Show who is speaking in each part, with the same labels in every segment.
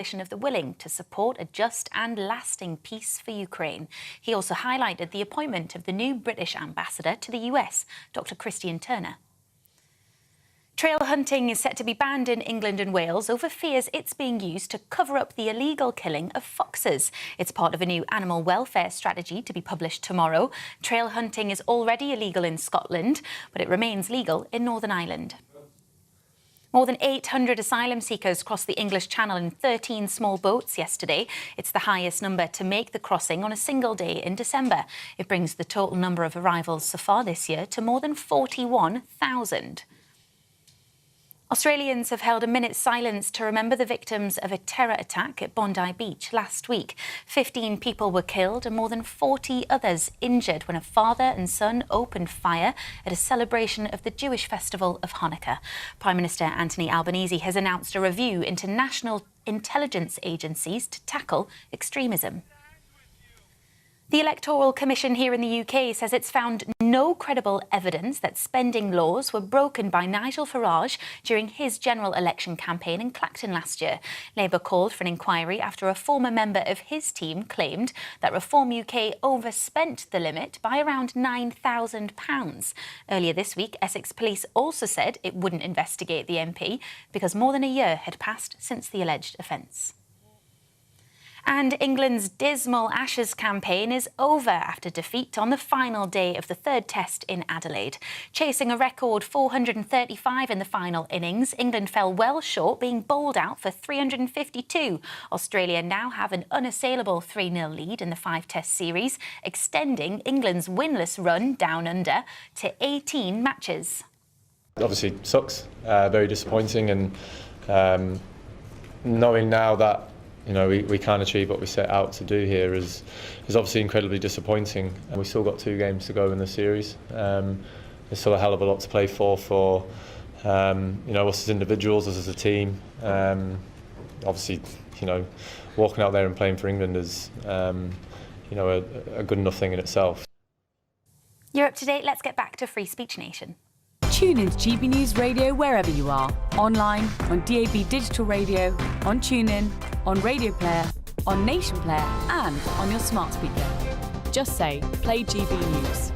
Speaker 1: of the willing to support a just and lasting peace for Ukraine. He also highlighted the appointment of the new British ambassador to the US, Dr. Christian Turner. Trail hunting is set to be banned in England and Wales over fears it's being used to cover up the illegal killing of foxes. It's part of a new animal welfare strategy to be published tomorrow. Trail hunting is already illegal in Scotland, but it remains legal in Northern Ireland. More than 800 asylum seekers crossed the English Channel in 13 small boats yesterday. It's the highest number to make the crossing on a single day in December. It brings the total number of arrivals so far this year to more than 41,000. Australians have held a minute's silence to remember the victims of a terror attack at Bondi Beach last week. 15 people were killed and more than 40 others injured when a father and son opened fire at a celebration of the Jewish festival of Hanukkah. Prime Minister Anthony Albanese has announced a review into national intelligence agencies to tackle extremism. The Electoral Commission here in the UK says it's found no credible evidence that spending laws were broken by Nigel Farage during his general election campaign in Clacton last year. Labour called for an inquiry after a former member of his team claimed that Reform UK overspent the limit by around £9,000. Earlier this week, Essex Police also said it wouldn't investigate the MP because more than a year had passed since the alleged offence. And England's dismal Ashes campaign is over after defeat on the final day of the third test in Adelaide. Chasing a record 435 in the final innings, England fell well short, being bowled out for 352. Australia now have an unassailable 3-0 lead in the 5-test series, extending England's winless run down under to 18 matches.
Speaker 2: Obviously it sucks, very disappointing, and knowing now that we can't achieve what we set out to do here is obviously incredibly disappointing. And we've still got 2 games to go in the series. There's still a hell of a lot to play for us as individuals, us as a team. Obviously, walking out there and playing for England is, a good enough thing in itself.
Speaker 1: You're up to date. Let's get back to Free Speech Nation.
Speaker 3: Tune in to GB News Radio wherever you are. Online, on DAB digital radio, on TuneIn, on Radio Player, on Nation Player and on your smart speaker. Just say, play GB News.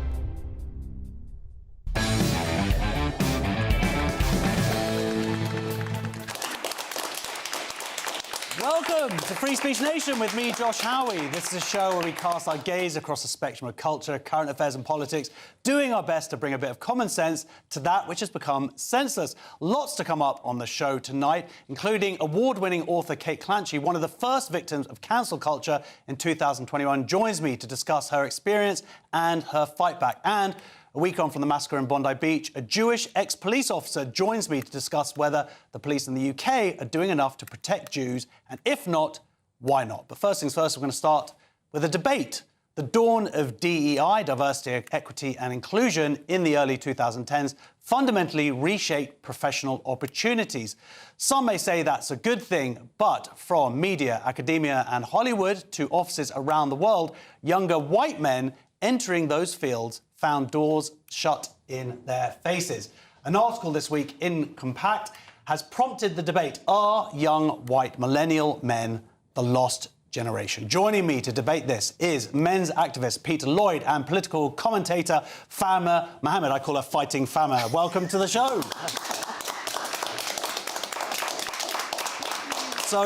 Speaker 4: Welcome to Free Speech Nation with me, Josh Howie. This is a show where we cast our gaze across the spectrum of culture, current affairs and politics, doing our best to bring a bit of common sense to that which has become senseless. Lots to come up on the show tonight, including award-winning author Kate Clanchy, one of the first victims of cancel culture in 2021, joins me to discuss her experience and her fight back. And a week on from the massacre in Bondi Beach, a Jewish ex-police officer joins me to discuss whether the police in the UK are doing enough to protect Jews, and if not, why not? But first things first, we're going to start with a debate. The dawn of DEI, diversity, equity and inclusion, in the early 2010s fundamentally reshaped professional opportunities. Some may say that's a good thing, but from media, academia and Hollywood to offices around the world, younger white men entering those fields found doors shut in their faces. An article this week in Compact has prompted the debate: are young white millennial men the lost generation? Joining me to debate this is men's activist Peter Lloyd and political commentator Fama Mohammed. I call her Fighting Fama. Welcome to the show. So,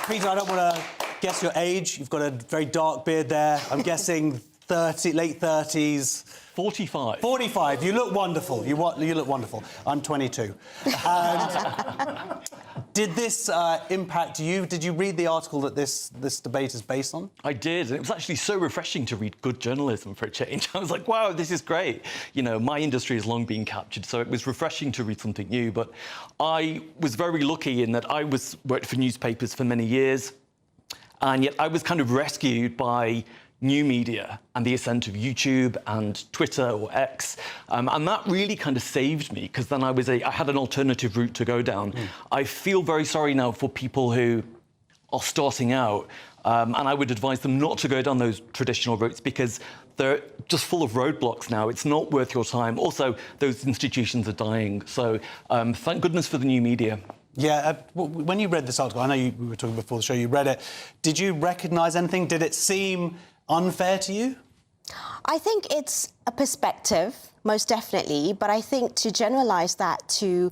Speaker 4: Peter, I don't want to guess your age. You've got a very dark beard there. I'm guessing late 30s.
Speaker 5: 45.
Speaker 4: 45. You look wonderful. You look wonderful. I'm 22. And did this impact you? Did you read the article that this debate is based on?
Speaker 5: I did. It was actually so refreshing to read good journalism for a change. I was like, wow, this is great. My industry has long been captured, so it was refreshing to read something new. But I was very lucky in that I worked for newspapers for many years, and yet I was kind of rescued by new media and the ascent of YouTube and Twitter or X, and that really kind of saved me, because then I had an alternative route to go down. I feel very sorry now for people who are starting out, and I would advise them not to go down those traditional routes because they're just full of roadblocks now. It's not worth your time. Also, those institutions are dying, so thank goodness for the new media.
Speaker 4: Yeah, when you read this article, I know we were talking before the show, you read it. Did you recognise anything? Did it seem unfair to you?
Speaker 6: I think it's a perspective, most definitely, but I think to generalise that to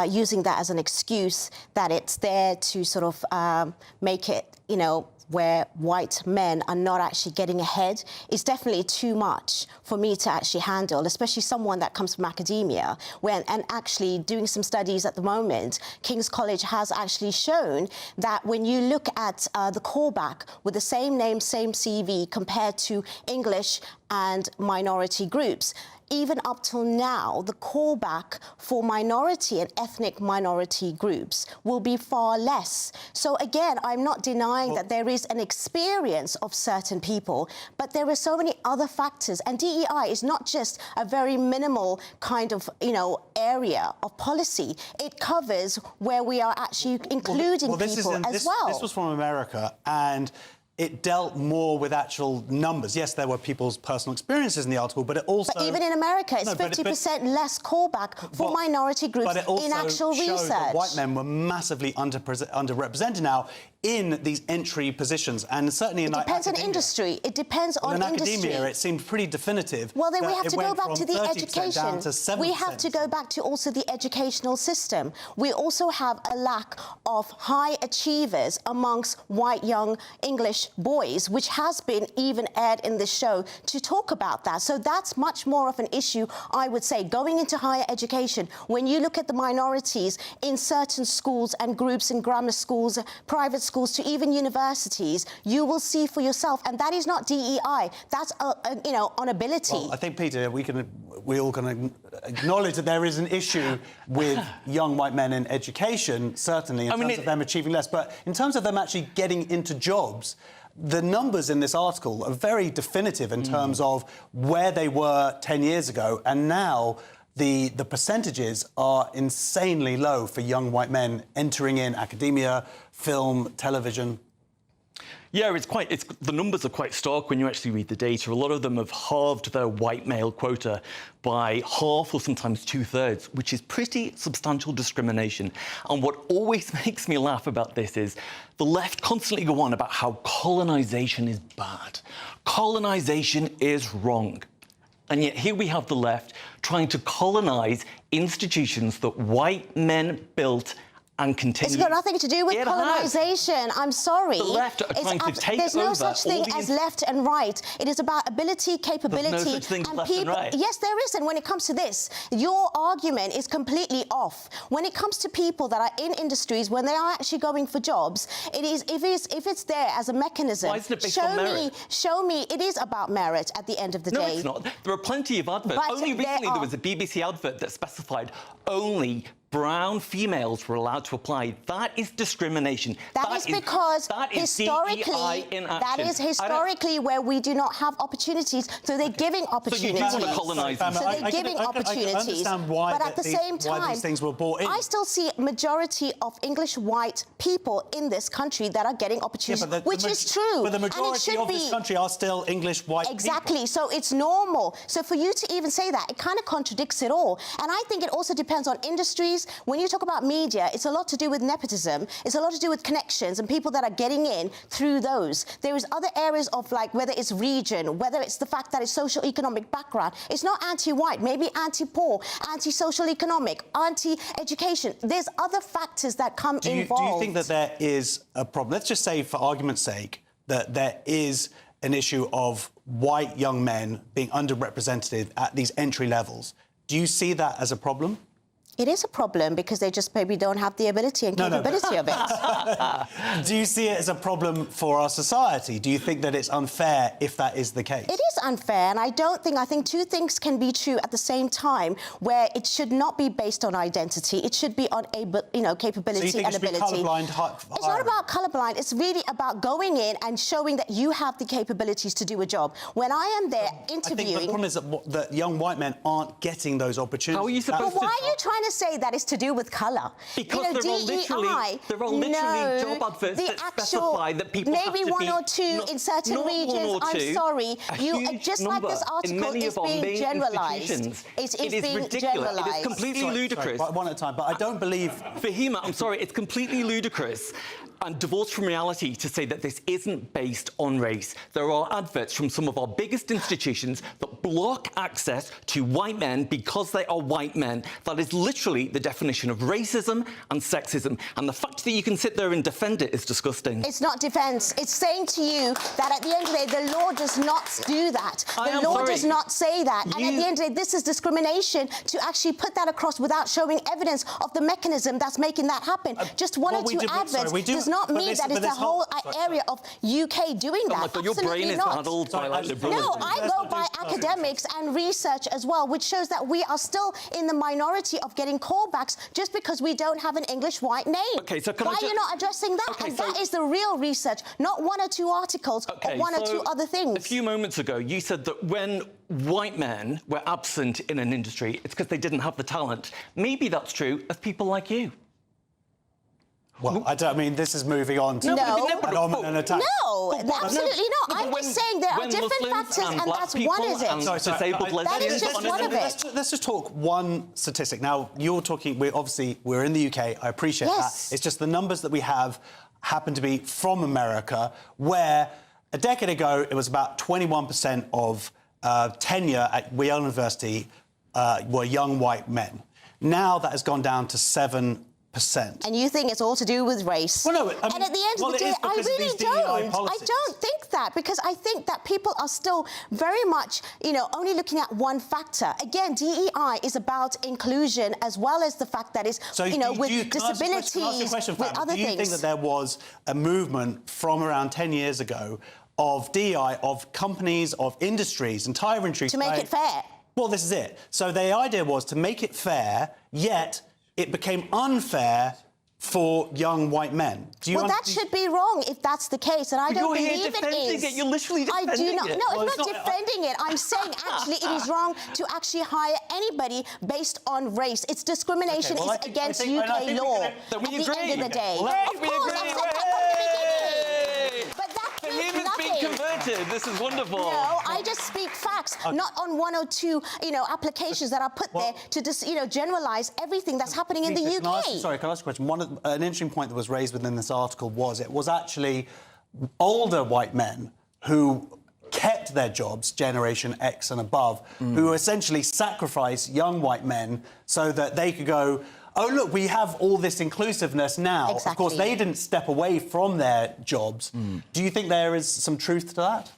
Speaker 6: using that as an excuse that it's there to sort of make it, you know, where white men are not actually getting ahead is definitely too much for me to actually handle, especially someone that comes from academia. And actually doing some studies at the moment, King's College has actually shown that when you look at the callback with the same name, same CV compared to English and minority groups, even up till now, the callback for minority and ethnic minority groups will be far less. So again, I'm not denying that there is an experience of certain people, but there are so many other factors. And DEI is not just a very minimal kind of, you know, area of policy. It covers where we are actually including people as well.
Speaker 4: This was from America, and it dealt more with actual numbers. Yes, there were people's personal experiences in the article, but it also...
Speaker 6: But even in America, it's 50% less callback for minority groups in actual research.
Speaker 4: But it also shows that white men were massively underrepresented now in these entry positions, and certainly in
Speaker 6: academia. It depends on industry. It depends on industry.
Speaker 4: In academia, it seemed pretty definitive.
Speaker 6: Well, then we have to go back to the
Speaker 4: 30%
Speaker 6: education.
Speaker 4: Down to 7%.
Speaker 6: We have to go back to also the educational system. We also have a lack of high achievers amongst white young English boys, which has been even aired in this show to talk about that. So that's much more of an issue, I would say, going into higher education. When you look at the minorities in certain schools and groups in grammar schools, private schools, to even universities, you will see for yourself, and that is not DEI. That's you know, on ability.
Speaker 4: Well, I think, Peter, we all can acknowledge that there is an issue with young white men in education, certainly in terms of them achieving less, but in terms of them actually getting into jobs, the numbers in this article are very definitive in terms of where they were 10 years ago, and now the percentages are insanely low for young white men entering in academia, film, television.
Speaker 5: Yeah, the numbers are quite stark when you actually read the data. A lot of them have halved their white male quota by half or sometimes 2/3, which is pretty substantial discrimination. And what always makes me laugh about this is the left constantly go on about how colonisation is bad. Colonisation is wrong. And yet here we have the left trying to colonise institutions that white men built and continue.
Speaker 6: It's got nothing to do with colonisation. I'm sorry.
Speaker 5: The left are trying to take
Speaker 6: There's
Speaker 5: over
Speaker 6: no such thing as left and right. It is about ability, capability.
Speaker 5: There's no such thing as left and right.
Speaker 6: Yes, there is. And when it comes to this, your argument is completely off. When it comes to people that are in industries, when they are actually going for jobs, it is if it's there as a mechanism.
Speaker 5: Why isn't it based on merit?
Speaker 6: Show me. It is about merit at the end of the day.
Speaker 5: No, it's not. There are plenty of adverts.
Speaker 6: But
Speaker 5: only recently there was a BBC advert that specified only brown females were allowed to apply. That is discrimination.
Speaker 6: That is because historically, that is historically where we do not have opportunities, so they're giving opportunities.
Speaker 5: So you do want to colonise them.
Speaker 6: So they're giving opportunities.
Speaker 4: I understand why,
Speaker 6: but at the same time,
Speaker 4: why these things were brought in.
Speaker 6: I still see majority of English white people in this country that are getting opportunities, which is true.
Speaker 4: But the majority of this country are still English white people.
Speaker 6: Exactly. So it's normal. So for you to even say that, it kind of contradicts it all. And I think it also depends on industries. When you talk about media, it's a lot to do with nepotism. It's a lot to do with connections and people that are getting in through those. There is other areas of, like, whether it's region, whether it's the fact that it's social-economic background. It's not anti-white, maybe anti-poor, anti-social economic, anti-education. There's other factors that come involved.
Speaker 4: Do you think that there is a problem? Let's just say, for argument's sake, that there is an issue of white young men being underrepresented at these entry levels. Do you see that as a problem?
Speaker 6: It is a problem because they just maybe don't have the ability and capability of it.
Speaker 4: Do you see it as a problem for our society? Do you think that it's unfair if that is the case?
Speaker 6: It is unfair, and I think two things can be true at the same time, where it should not be based on identity. It should be on capability
Speaker 4: so you think
Speaker 6: and
Speaker 4: it should
Speaker 6: ability.
Speaker 4: Be colourblind
Speaker 6: it's not about colourblind. It's really about going in and showing that you have the capabilities to do a job. When I am there interviewing,
Speaker 4: I think the problem is that young white men aren't getting those opportunities.
Speaker 5: How are you supposed
Speaker 6: why are you trying to to say that it's to do with colour.
Speaker 5: Because there are literally job adverts that specify that people have to be...
Speaker 6: Maybe one or two in certain regions, I'm sorry. Just like this article is being generalised. It is being generalised.
Speaker 5: It is completely ludicrous.
Speaker 4: Sorry, one at a time, but I don't believe...
Speaker 5: Fahima, I'm sorry, it's completely ludicrous and divorced from reality to say that this isn't based on race. There are adverts from some of our biggest institutions that block access to white men because they are white men. That is literally the definition of racism and sexism. And the fact that you can sit there and defend it is disgusting.
Speaker 6: It's not defence. It's saying to you that at the end of the day, the law does not do that. The law does not say that. And at the end of the day, this is discrimination to actually put that across without showing evidence of the mechanism that's making that happen. Just one or two adverts does not mean that it's the whole area of UK doing that.
Speaker 5: Oh my God, your brain is muddled by like liberalism.
Speaker 6: No, I go by academics and research as well, which shows that we are still in the minority of getting callbacks just because we don't have an English white name.
Speaker 5: Okay, so
Speaker 6: why are you not addressing that?
Speaker 5: Okay,
Speaker 6: and that is the real research, not one or two articles or one or two other things.
Speaker 5: A few moments ago, you said that when white men were absent in an industry, it's because they didn't have the talent. Maybe that's true of people like you.
Speaker 4: Well, I mean, this is moving on to an attack.
Speaker 6: No, absolutely not. I'm just saying there are different factors, and that's one is it.
Speaker 5: That
Speaker 6: is just one of it.
Speaker 4: Let's just talk one statistic. Now, you're talking, we're in the UK, I appreciate that. It's just the numbers that we have happen to be from America, where a decade ago, it was about 21% of tenure at Yale University were young white men. Now that has gone down to 7%.
Speaker 6: And you think it's all to do with race?
Speaker 4: Well, no,
Speaker 6: and at the end of the day, I really don't. I don't think that, because I think that people are still very much, only looking at one factor. Again, DEI is about inclusion as well as the fact that it's, with disabilities, with other things.
Speaker 4: Do you think that there was a movement from around 10 years ago of DEI, of companies, of industries, entire industries...
Speaker 6: To make it fair?
Speaker 4: Well, this is it. So the idea was to make it fair, yet... it became unfair for young white men.
Speaker 6: That should be wrong if that's the case, and I don't believe it is.
Speaker 5: You're literally defending it.
Speaker 6: I do not. No, I'm not defending it. I'm saying actually it is wrong to actually hire anybody based on race. It's discrimination. It's against UK law. At the end of the day, of course, I've said that from the beginning. But that proves nothing.
Speaker 5: Converted. This is wonderful.
Speaker 6: No, I just speak facts, not on one or two, applications that are put there to just, generalise everything that's happening in the UK.
Speaker 4: Can I ask a question? An interesting point that was raised within this article was it was actually older white men who kept their jobs, Generation X and above, who essentially sacrificed young white men so that they could go, oh, look, we have all this inclusiveness now.
Speaker 6: Exactly.
Speaker 4: Of course, they didn't step away from their jobs. Do you think there is some truth to that?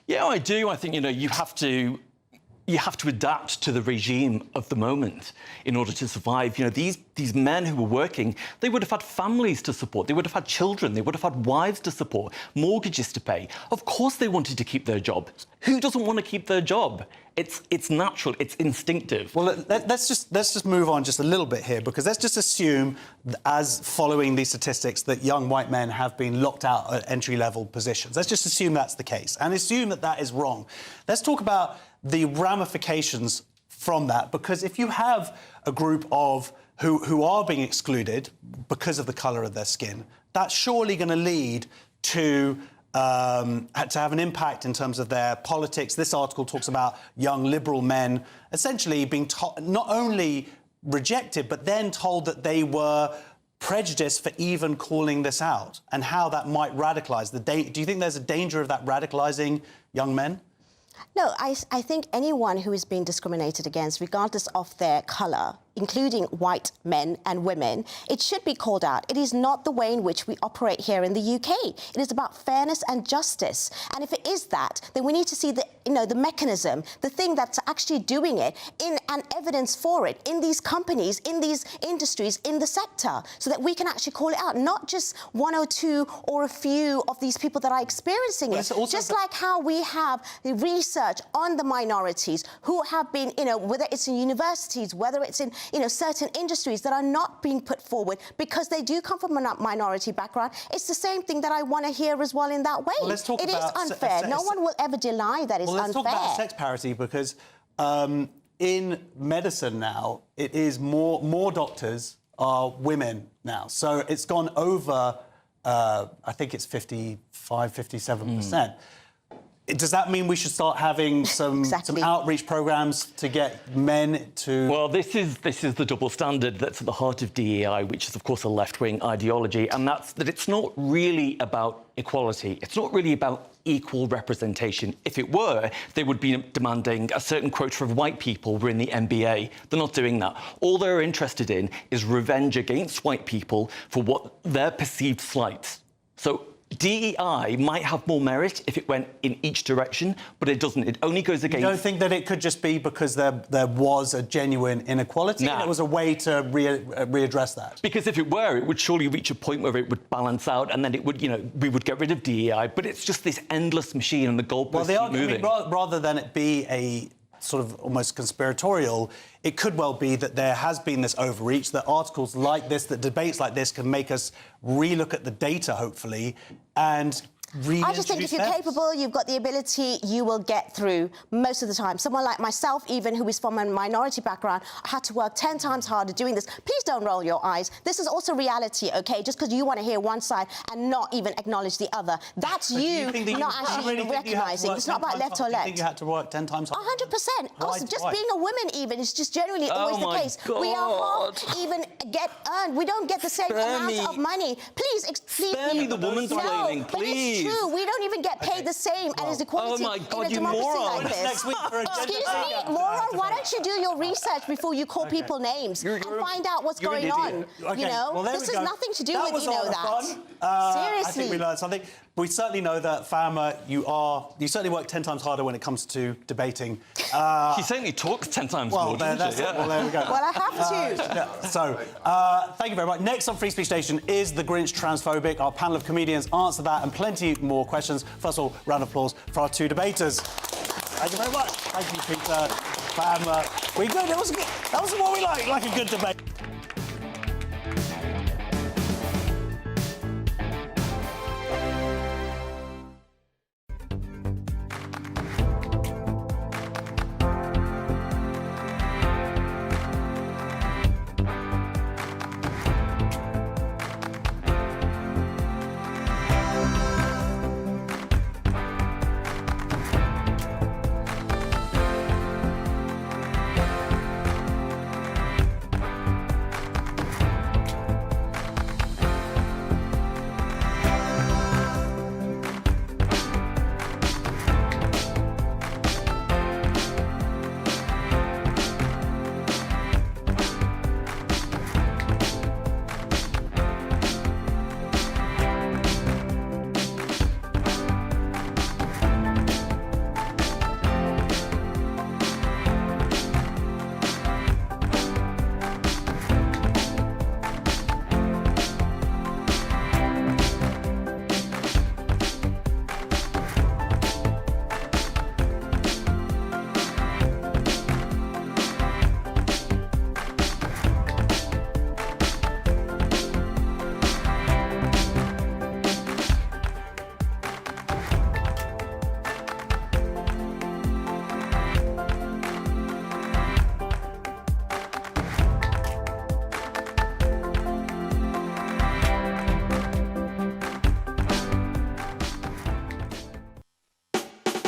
Speaker 5: Yeah, I do. I think, you have to adapt to the regime of the moment in order to survive. These men who were working, they would have had families to support, they would have had children, they would have had wives to support, mortgages to pay. Of course they wanted to keep their job. Who doesn't want to keep their job? It's natural, it's instinctive.
Speaker 4: Well, let's just move on just a little bit here, because let's just assume, as following these statistics, that young white men have been locked out at entry-level positions. Let's just assume that's the case, and assume that that is wrong. Let's talk about the ramifications from that, because if you have a group of who are being excluded because of the colour of their skin, that's surely going to lead to have an impact in terms of their politics. This article talks about young liberal men essentially being not only rejected, but then told that they were prejudiced for even calling this out, and how that might radicalise. Do you think there's a danger of that radicalising young men?
Speaker 6: No, I think anyone who is being discriminated against, regardless of their colour, including white men and women, it should be called out. It is not the way in which we operate here in the UK. It is about fairness and justice. And if it is that, then we need to see the mechanism, the thing that's actually doing it, and evidence for it in these companies, in these industries, in the sector, so that we can actually call it out, not just one or two or a few of these people that are experiencing it. Just like how we have the research on the minorities who have been, whether it's in universities, whether it's in certain industries that are not being put forward because they do come from a minority background. It's the same thing that I want to hear as well in that way.
Speaker 4: Well,
Speaker 6: it is unfair. No one will ever deny that it's unfair.
Speaker 4: Let's talk about sex parity, because in medicine now, it is more doctors are women now. So it's gone over, I think it's 57%. Does that mean we should start having some outreach programs to get men to...
Speaker 5: Well, this is the double standard that's at the heart of DEI, which is, of course, a left-wing ideology, and that's that it's not really about equality. It's not really about equal representation. If it were, they would be demanding a certain quota of white people were in the NBA. They're not doing that. All they're interested in is revenge against white people for what their perceived slights. So DEI might have more merit if it went in each direction, but it doesn't. It only goes against...
Speaker 4: You don't think that it could just be because there was a genuine inequality and it was a way to readdress that?
Speaker 5: Because if it were, it would surely reach a point where it would balance out and then it would, we would get rid of DEI, but it's just this endless machine and the goalposts keep moving.
Speaker 4: Rather than it be a sort of almost conspiratorial, it could well be that there has been this overreach, that articles like this, that debates like this can make us relook at the data, hopefully, and
Speaker 6: I just think if you're capable, you've got the ability, you will get through most of the time. Someone like myself, even, who is from a minority background, I had to work 10 times harder doing this. Please don't roll your eyes. This is also reality, OK? Just because you want to hear one side and not even acknowledge the other. That's you not actually recognising. It's not about left or left.
Speaker 4: Do you think you had to work 10 times harder?
Speaker 6: 100%. Also, just being a woman even is just generally always the case.
Speaker 5: God.
Speaker 6: We are half even earned. We don't get the same amount of money. Please,
Speaker 5: spare me the woman's blaming, please.
Speaker 6: True, we don't even get paid the same and as equality
Speaker 5: oh my God,
Speaker 6: in a democracy
Speaker 5: moron.
Speaker 6: like this.
Speaker 4: Next week for
Speaker 6: Excuse me, moron, why don't you do your research before you call people names and find out what's going on?
Speaker 4: Okay. Well,
Speaker 6: this has nothing to do with,
Speaker 4: that.
Speaker 6: Seriously.
Speaker 4: I think we learned something. We certainly know that, Fama, you certainly work 10 times harder when it comes to debating.
Speaker 5: He certainly talks 10 times more, doesn't he?
Speaker 4: Well, there we go.
Speaker 6: Well, I have to.
Speaker 4: Thank you very much. Next on Free Speech Nation, is the Grinch transphobic? Our panel of comedians answer that and plenty more questions. First of all, round of applause for our two debaters. Thank you very much. Thank you, Peter. Fama. We good. That was what we like a good debate.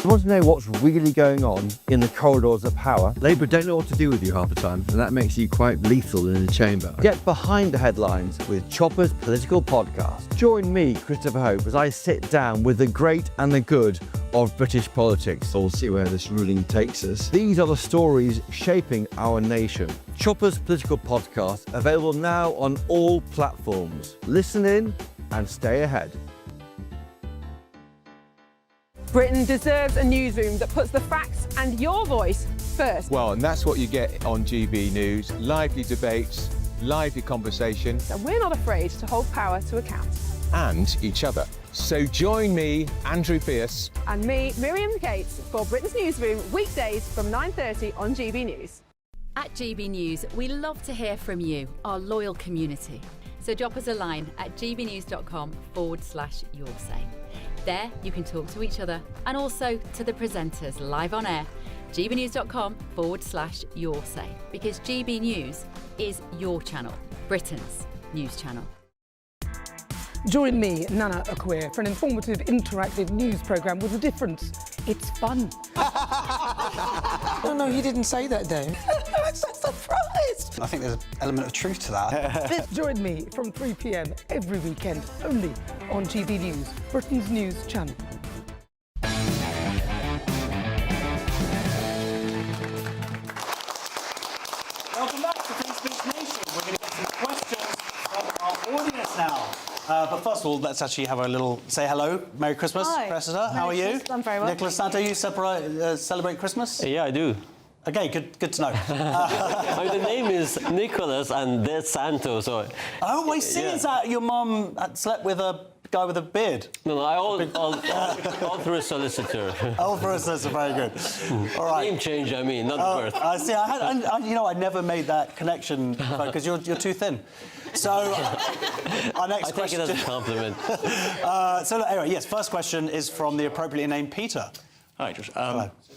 Speaker 7: You want to know what's really going on in the corridors of power?
Speaker 8: Labour don't know what to do with you half the time, and that makes you quite lethal in the chamber.
Speaker 7: Get behind the headlines with Chopper's Political Podcast. Join me, Christopher Hope, as I sit down with the great and the good of British politics.
Speaker 8: We'll see where this ruling takes us.
Speaker 7: These are the stories shaping our nation. Chopper's Political Podcast, available now on all platforms. Listen in and stay ahead.
Speaker 9: Britain deserves a newsroom that puts the facts and your voice first.
Speaker 10: Well, and that's what you get on GB News. Lively debates, lively conversation.
Speaker 9: And we're not afraid to hold power to account.
Speaker 10: And each other. So join me, Andrew Pearce.
Speaker 9: And me, Miriam Gates, for Britain's Newsroom, weekdays from 9:30 on GB News.
Speaker 3: At GB News, we love to hear from you, our loyal community. So drop us a line at gbnews.com/yoursay. There, you can talk to each other and also to the presenters live on air gbnews.com/yoursay, because GB News is your channel, Britain's news channel.
Speaker 9: Join me, Nana Akwe, for an informative, interactive news programme with a difference. It's fun.
Speaker 11: No, you didn't say that, Dave.
Speaker 4: I'm so surprised. I think there's an element of truth to that.
Speaker 9: Join me from 3 p.m. every weekend, only on GB News, Britain's news channel.
Speaker 4: Welcome back to Free Speech Nation. We're going to get some questions from our audience now. But first of all, let's actually have a little say hello. Merry Christmas,
Speaker 12: Hi.
Speaker 4: Cressida. How are you?
Speaker 12: I'm very well.
Speaker 4: Nicholas Santo, you celebrate Christmas?
Speaker 13: Yeah, I do.
Speaker 4: Okay, good to know.
Speaker 13: The name is Nicholas and there's Santo, so...
Speaker 4: Oh, I see. Is that your mum slept with a guy with a beard?
Speaker 13: No, all through a solicitor.
Speaker 4: All through a solicitor, very good. All right.
Speaker 13: Name change, I mean, not birth.
Speaker 4: I see. I never made that connection because you're too thin. So, our next question...
Speaker 13: I take it as a compliment.
Speaker 4: So, anyway, yes, first question is from the appropriately named Peter.
Speaker 14: Hi, Josh.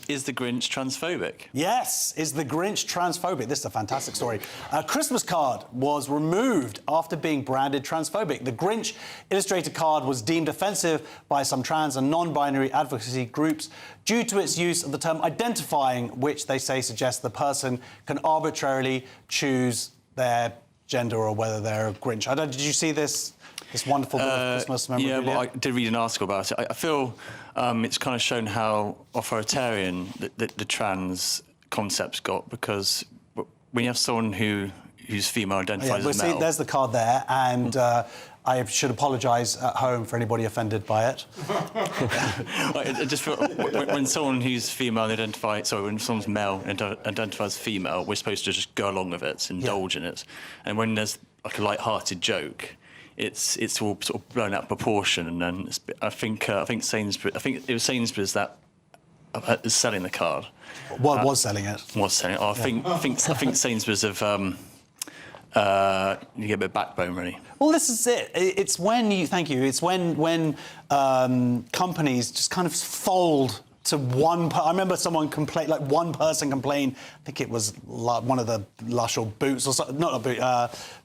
Speaker 14: Is the Grinch transphobic?
Speaker 4: Yes, is the Grinch transphobic? This is a fantastic story. A Christmas card was removed after being branded transphobic. The Grinch illustrated card was deemed offensive by some trans and non-binary advocacy groups due to its use of the term identifying, which they say suggests the person can arbitrarily choose their gender or whether they're a Grinch. Did you see this wonderful bit of Christmas memorabilia?
Speaker 14: Yeah, well, I did read an article about it. I feel it's kind of shown how authoritarian the trans concept's got, because when you have someone who's female identifies as male...
Speaker 4: See, there's the card there, and I should apologise at home for anybody offended by it.
Speaker 14: I just feel when someone who's female when someone's male identifies as female, we're supposed to just go along with it, indulge in it. And when there's like a light-hearted joke, it's all sort of blown out of proportion, and then I think Sainsbury's. I think it was Sainsbury's that is selling the card.
Speaker 4: What was selling it?
Speaker 14: Was selling it. Oh, I think Sainsbury's have you get a bit of backbone, really.
Speaker 4: Well, this is it. It's when It's when companies just kind of fold to one. I remember someone complained, like one person complained. I think it was one of the Lush or Boots or something, not a Boot.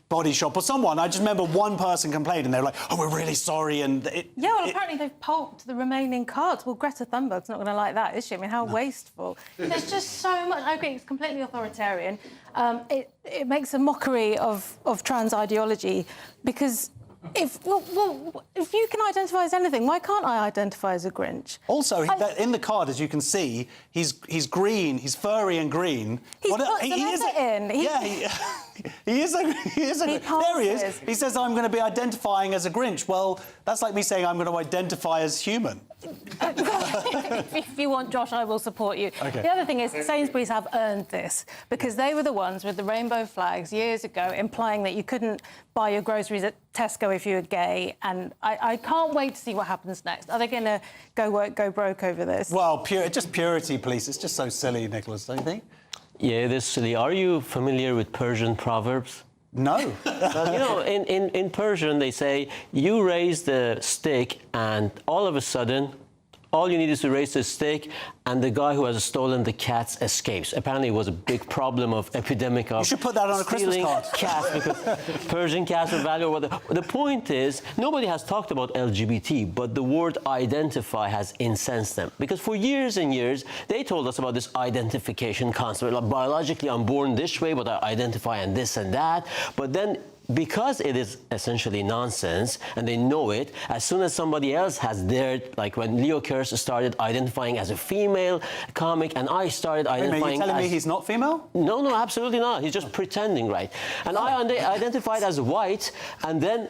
Speaker 4: Body Shop or someone. I just remember one person complained and they were like, "Oh, we're really sorry." And
Speaker 12: apparently they've pulped the remaining cards. Well, Greta Thunberg's not going to like that, is she? I mean, how wasteful. There's just so much. I agree, it's completely authoritarian. It makes a mockery of trans ideology, because if you can identify as anything, why can't I identify as a Grinch?
Speaker 4: Also, in the card, as you can see, he's green. He's furry and green.
Speaker 12: He is
Speaker 4: a. There he is. He says, "I'm going to be identifying as a Grinch." Well, that's like me saying I'm going to identify as human.
Speaker 12: If you want, Josh, I will support you.
Speaker 4: Okay.
Speaker 12: The other thing is, Sainsbury's have earned this, because they were the ones with the rainbow flags years ago, implying that you couldn't buy your groceries at Tesco if you were gay. And I can't wait to see what happens next. Are they going to go work, go broke over this?
Speaker 4: Well, just purity, please. It's just so silly, Nicholas, don't you think?
Speaker 13: Yeah, it is silly. Are you familiar with Persian proverbs?
Speaker 4: No.
Speaker 13: Well, in Persian, they say, you raise the stick and all of a sudden, all you need is to raise the stick and the guy who has stolen the cats escapes. Apparently, it was a big problem of epidemic of...
Speaker 4: You should put that on a Christmas card.
Speaker 13: Cats, because Persian cats are valuable. The point is, nobody has talked about LGBT, but the word identify has incensed them. Because for years and years, they told us about this identification concept. Like, biologically, I'm born this way, but I identify and this and that. But then, because it is essentially nonsense, and they know it, as soon as somebody else has dared, like when Leo Kearse started identifying as a female comic, and I started identifying
Speaker 4: You're telling me he's not female?
Speaker 13: No, absolutely not. He's just pretending, right? And I identified as white, and then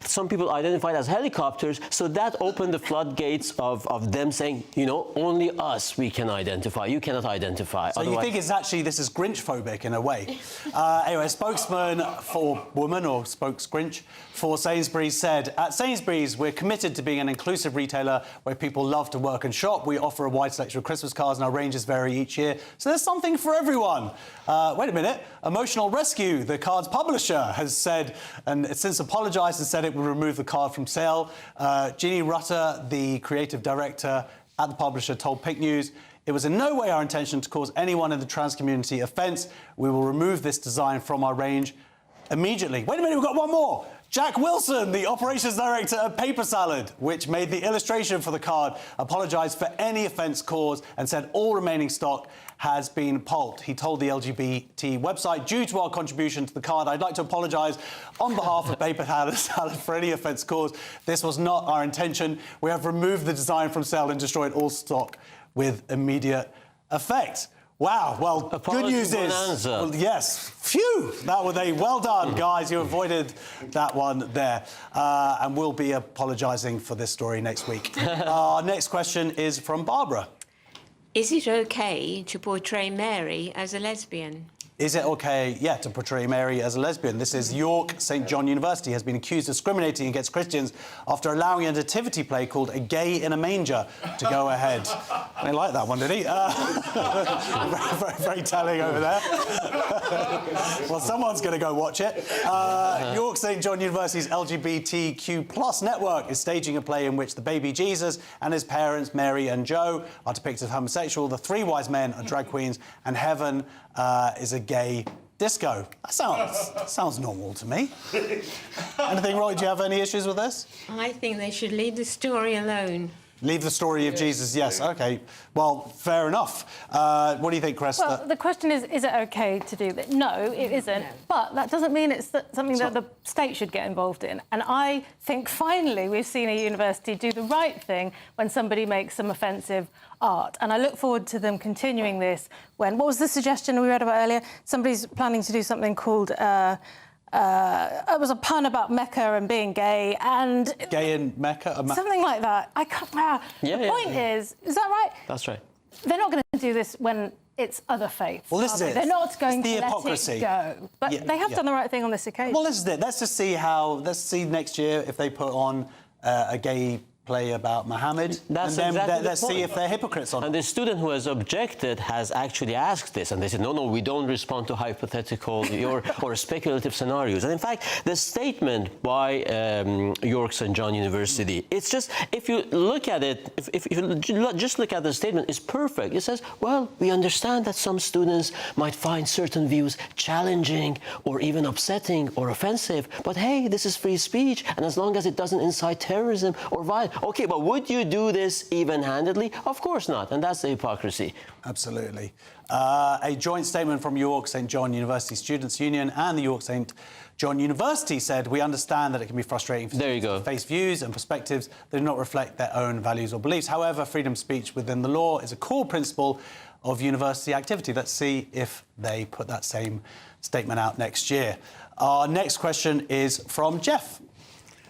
Speaker 13: some people identified as helicopters, so that opened the floodgates of them saying, you know, only us we can identify. You cannot identify.
Speaker 4: So you think this is Grinch-phobic in a way? Anyway, a spokesman for woman, or spokes-Grinch, for Sainsbury's said, "At Sainsbury's, we're committed to being an inclusive retailer where people love to work and shop. We offer a wide selection of Christmas cards and our ranges vary each year. So there's something for everyone." Wait a minute. Emotional Rescue, the card's publisher, has said, and it's since apologised and said it would remove the card from sale. Ginny Rutter, the creative director at the publisher, told Pink News, It was in no way our intention to cause anyone in the trans community offence. We will remove this design from our range immediately. Wait a minute, we've got one more. Jack Wilson, the operations director of Paper Salad, which made the illustration for the card, apologised for any offence caused and said all remaining stock has been pulped. He told the LGBT website, due to our contribution to the card, I'd like to apologise on behalf of Paper Salad for any offence caused. This was not our intention. We have removed the design from sale and destroyed all stock with immediate effect. Wow, well, good news is... Well, yes, phew, that was well done, guys. You avoided that one there. And we'll be apologising for this story next week. Our next question is from Barbara.
Speaker 11: Is it OK to portray Mary as a lesbian?
Speaker 4: Is it OK, yeah, to portray Mary as a lesbian? This is York St John University has been accused of discriminating against Christians after allowing a nativity play called A Gay in a Manger to go ahead. I like that one, did he? Very telling over there. Well, someone's going to go watch it. York St John University's LGBTQ+ network is staging a play in which the baby Jesus and his parents, Mary and Joe, are depicted as homosexual. The three wise men are drag queens, and heaven is a gay disco. That sounds normal to me. Anything, Roy? Do you have any issues with this?
Speaker 11: I think they should leave the story alone.
Speaker 4: Leave the story of Jesus, yes. OK. Well, fair enough. What do you think, Chris?
Speaker 12: Well, the question is it OK to do that? No, it isn't. No. But that doesn't mean it's something that the state should get involved in. And I think, finally, we've seen a university do the right thing when somebody makes some offensive art. And I look forward to them continuing this when... What was the suggestion we read about earlier? Somebody's planning to do something called... it was a pun about Mecca and being gay, and... Gay in Mecca? Something like that. I can't... the point is that right?
Speaker 13: That's right.
Speaker 12: They're not going to do this when it's other faiths.
Speaker 4: Well, this is it.
Speaker 12: They're not going to
Speaker 4: hypocrisy.
Speaker 12: Let it go. But they have done the right thing on this occasion.
Speaker 4: Well, this is it. Let's just see how... Let's see next year if they put on a gay play about Muhammad,
Speaker 13: That's
Speaker 4: and then
Speaker 13: exactly
Speaker 4: let's see if they're hypocrites on it.
Speaker 13: And the student who has objected has actually asked this, and they said, no, we don't respond to hypothetical or speculative scenarios. And in fact, the statement by York St John University, it's just, if you look at it, if you just look at the statement, it's perfect. It says, well, we understand that some students might find certain views challenging or even upsetting or offensive, but hey, this is free speech, and as long as it doesn't incite terrorism or violence. OK, but would you do this even-handedly? Of course not, and that's the hypocrisy.
Speaker 4: Absolutely. A joint statement from York St John University Students' Union and the York St John University said, we understand that it can be frustrating for students to face views and perspectives that do not reflect their own values or beliefs. However, freedom of speech within the law is a core principle of university activity. Let's see if they put that same statement out next year. Our next question is from Jeff.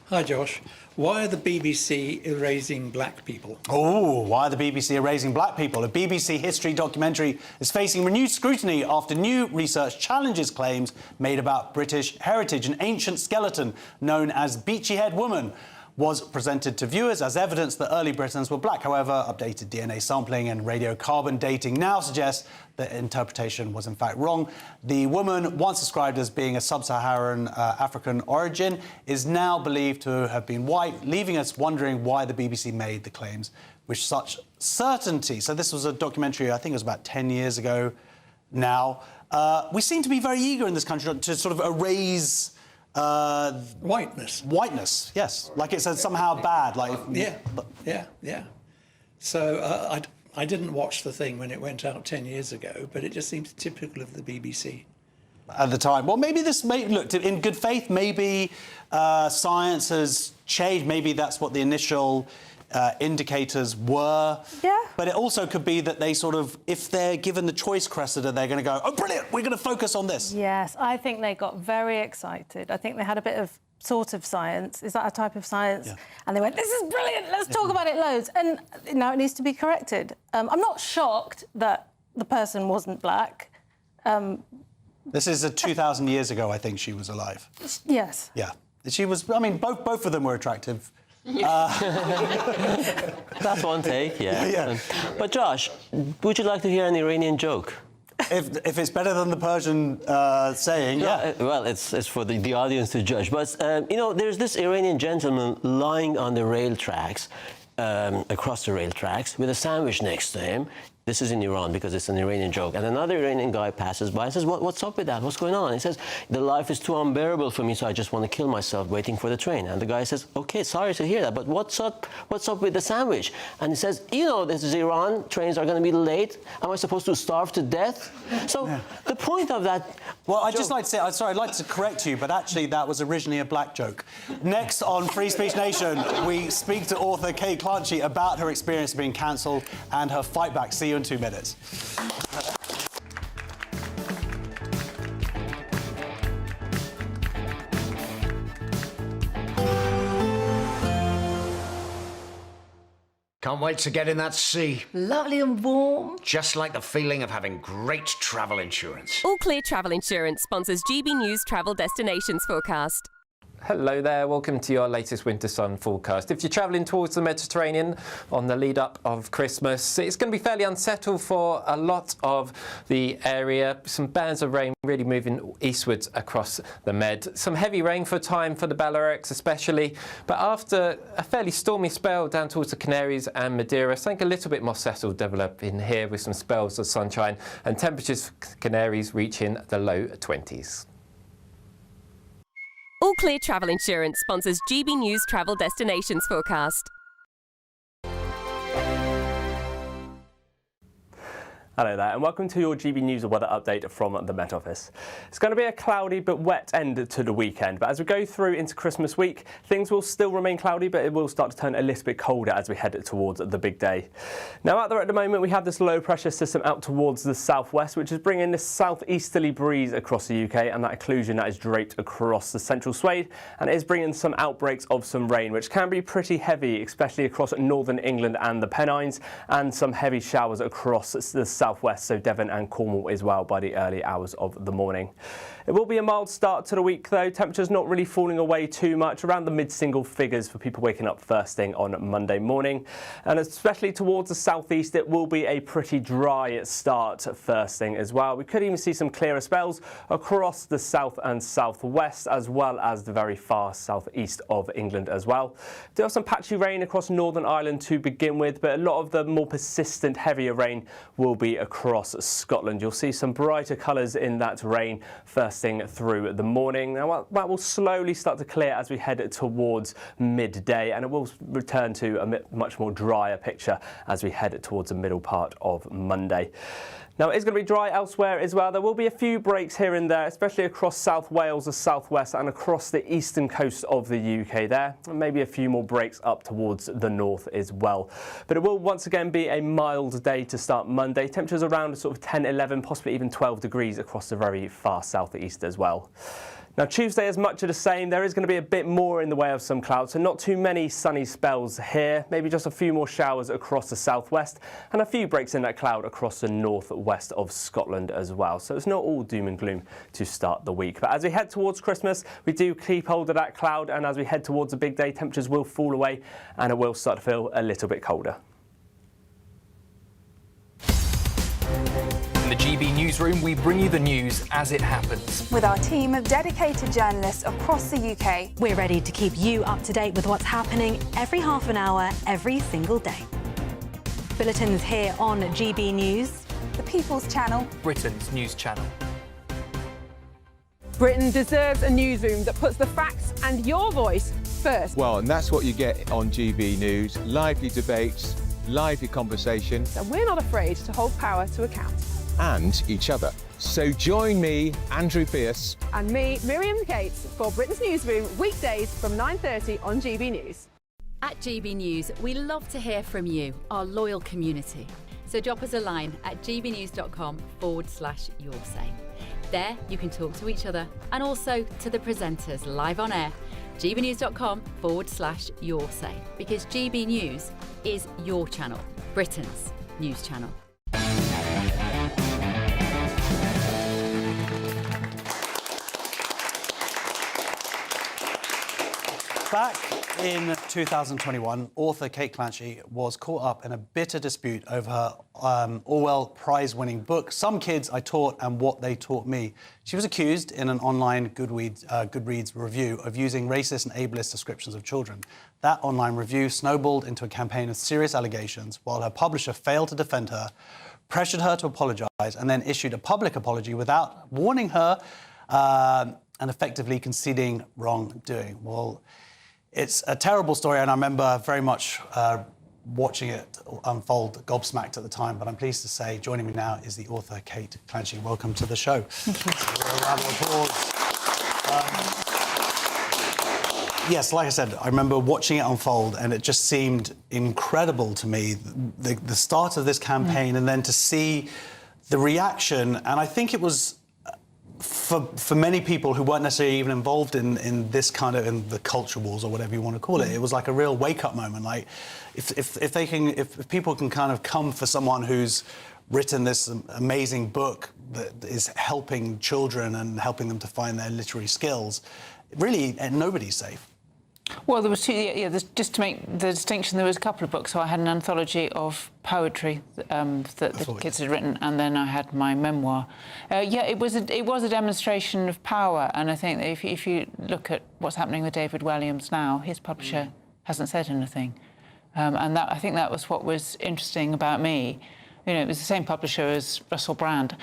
Speaker 15: Hi, Josh. Why are the BBC erasing black people?
Speaker 4: Oh, why are the BBC erasing black people? A BBC history documentary is facing renewed scrutiny after new research challenges claims made about British heritage. An ancient skeleton known as Beachy Head Woman was presented to viewers as evidence that early Britons were black. However, updated DNA sampling and radiocarbon dating now suggests that interpretation was in fact wrong. The woman, once described as being a sub-Saharan African origin, is now believed to have been white, leaving us wondering why the BBC made the claims with such certainty. So this was a documentary, I think it was about 10 years ago now. We seem to be very eager in this country to sort of erase... Whiteness, yes. Like it's somehow bad. Like
Speaker 15: Yeah. So I didn't watch the thing when it went out 10 years ago, but it just seems typical of the BBC.
Speaker 4: At the time. Well, maybe this looked in good faith. Maybe science has changed. Maybe that's what the initial indicators were.
Speaker 12: Yeah.
Speaker 4: But it also could be that they sort of, if they're given the choice, Cressida, they're going to go, oh, brilliant, we're going to focus on this.
Speaker 12: Yes, I think they got very excited. I think they had a bit of sort of science. Is that a type of science? Yeah. And they went, this is brilliant, let's talk about it loads. And now it needs to be corrected. I'm not shocked that the person wasn't black.
Speaker 4: This is 2,000 years ago, I think she was alive.
Speaker 12: Yes.
Speaker 4: Yeah. She was, I mean, both of them were attractive.
Speaker 13: That's one take, yeah. But Josh, would you like to hear an Iranian joke?
Speaker 4: If it's better than the Persian saying, yeah.
Speaker 13: Well, it's for the audience to judge. But, you know, there's this Iranian gentleman lying on the rail tracks, across the rail tracks, with a sandwich next to him. this is in Iran because it's an Iranian joke. And another Iranian guy passes by and says, what's up with that? What's going on? And he says, the life is too unbearable for me, so I just want to kill myself waiting for the train. And the guy says, okay, sorry to hear that, but what's up with the sandwich? And he says, you know, this is Iran, trains are going to be late. Am I supposed to starve to death? So the point of that...
Speaker 4: Well, I'd just like to say, I'd like to correct you, but actually that was originally a black joke. Next on Free Speech Nation, we speak to author Kate Clanchy about her experience of being cancelled and her fight back. See you in 2 minutes.
Speaker 16: Can't wait to get in that sea.
Speaker 17: Lovely and warm.
Speaker 16: Just like the feeling of having great travel insurance.
Speaker 18: All Clear Travel Insurance sponsors GB News Travel Destinations Forecast.
Speaker 19: Hello there, welcome to your latest winter sun forecast. If you're travelling towards the Mediterranean on the lead up of Christmas, it's going to be fairly unsettled for a lot of the area. Some bands of rain really moving eastwards across the Med. Some heavy rain for a time for the Balearics especially, but after a fairly stormy spell down towards the Canaries and Madeira, something a little bit more settled developing here with some spells of sunshine and temperatures for Canaries reaching the low 20s.
Speaker 18: All Clear Travel Insurance sponsors GB News Travel Destinations Forecast.
Speaker 20: Hello there and welcome to your GB News weather update from the Met Office. It's going to be a cloudy but wet end to the weekend, but as we go through into Christmas week, things will still remain cloudy, but it will start to turn a little bit colder as we head towards the big day. Now out there at the moment we have this low pressure system out towards the southwest, which is bringing this southeasterly breeze across the UK, and that occlusion that is draped across the central swathe, and it is bringing some outbreaks of some rain, which can be pretty heavy, especially across northern England and the Pennines, and some heavy showers across the southwest, so Devon and Cornwall as well by the early hours of the morning. It will be a mild start to the week though, temperatures not really falling away too much, around the mid-single figures for people waking up first thing on Monday morning. And especially towards the southeast, it will be a pretty dry start first thing as well. We could even see some clearer spells across the south and southwest, as well as the very far southeast of England as well. Do have some patchy rain across Northern Ireland to begin with, but a lot of the more persistent, heavier rain will be across Scotland. You'll see some brighter colours in that rain first thing through the morning. Now that will slowly start to clear as we head towards midday, and it will return to a much more drier picture as we head towards the middle part of Monday. Now it is going to be dry elsewhere as well. There will be a few breaks here and there, especially across South Wales, the southwest, and across the eastern coast of the UK there. And maybe a few more breaks up towards the north as well. But it will once again be a mild day to start Monday. Temperatures around sort of 10, 11, possibly even 12 degrees across the very far southeast as well. Now Tuesday is much of the same. There is going to be a bit more in the way of some clouds, so not too many sunny spells here. Maybe just a few more showers across the southwest and a few breaks in that cloud across the northwest of Scotland as well. So it's not all doom and gloom to start the week. But as we head towards Christmas, we do keep hold of that cloud, and as we head towards the big day, temperatures will fall away and it will start to feel a little bit colder.
Speaker 21: In the GB Newsroom, we bring you the news as it happens.
Speaker 22: With our team of dedicated journalists across the UK,
Speaker 23: we're ready to keep you up to date with what's happening every half an hour, every single day. Bulletins here on GB News,
Speaker 22: the People's Channel,
Speaker 21: Britain's news channel.
Speaker 9: Britain deserves a newsroom that puts the facts and your voice first.
Speaker 10: Well, and that's what you get on GB News. Lively debates, lively conversation.
Speaker 9: And we're not afraid to hold power to account.
Speaker 10: And each other. So join me, Andrew Pearce.
Speaker 9: And me, Miriam Gates, for Britain's Newsroom, weekdays from 9:30 on GB News.
Speaker 3: At GB News, we love to hear from you, our loyal community. So drop us a line at gbnews.com/yoursay. There you can talk to each other and also to the presenters live on air. gbnews.com/yoursay, because GB News is your channel, Britain's news channel.
Speaker 4: Back in 2021, author Kate Clanchy was caught up in a bitter dispute over her Orwell Prize-winning book, Some Kids I Taught and What They Taught Me. She was accused in an online Goodreads review of using racist and ableist descriptions of children. That online review snowballed into a campaign of serious allegations, while her publisher failed to defend her, pressured her to apologise, and then issued a public apology without warning her and effectively conceding wrongdoing. Well, it's a terrible story, and I remember very much watching it unfold, gobsmacked at the time, but I'm pleased to say joining me now is the author, Kate Clanchy. Welcome to the show.
Speaker 1: Thank you.
Speaker 4: A round of applause. Yes, like I said, I remember watching it unfold, and it just seemed incredible to me, the start of this campaign, and then to see the reaction. And I think it was, for many people who weren't necessarily even involved in this kind of, in the culture wars or whatever you want to call it, it was like a real wake-up moment. Like, if people can kind of come for someone who's written this amazing book that is helping children and helping them to find their literary skills, really, nobody's safe.
Speaker 1: Well, there was two. Yeah, just to make the distinction, there was a couple of books. So I had an anthology of poetry that the kids had written, and then I had my memoir. Yeah, it was a demonstration of power, and I think that if you look at what's happening with David Walliams now, his publisher hasn't said anything, and I think that was what was interesting about me. You know, it was the same publisher as Russell Brand.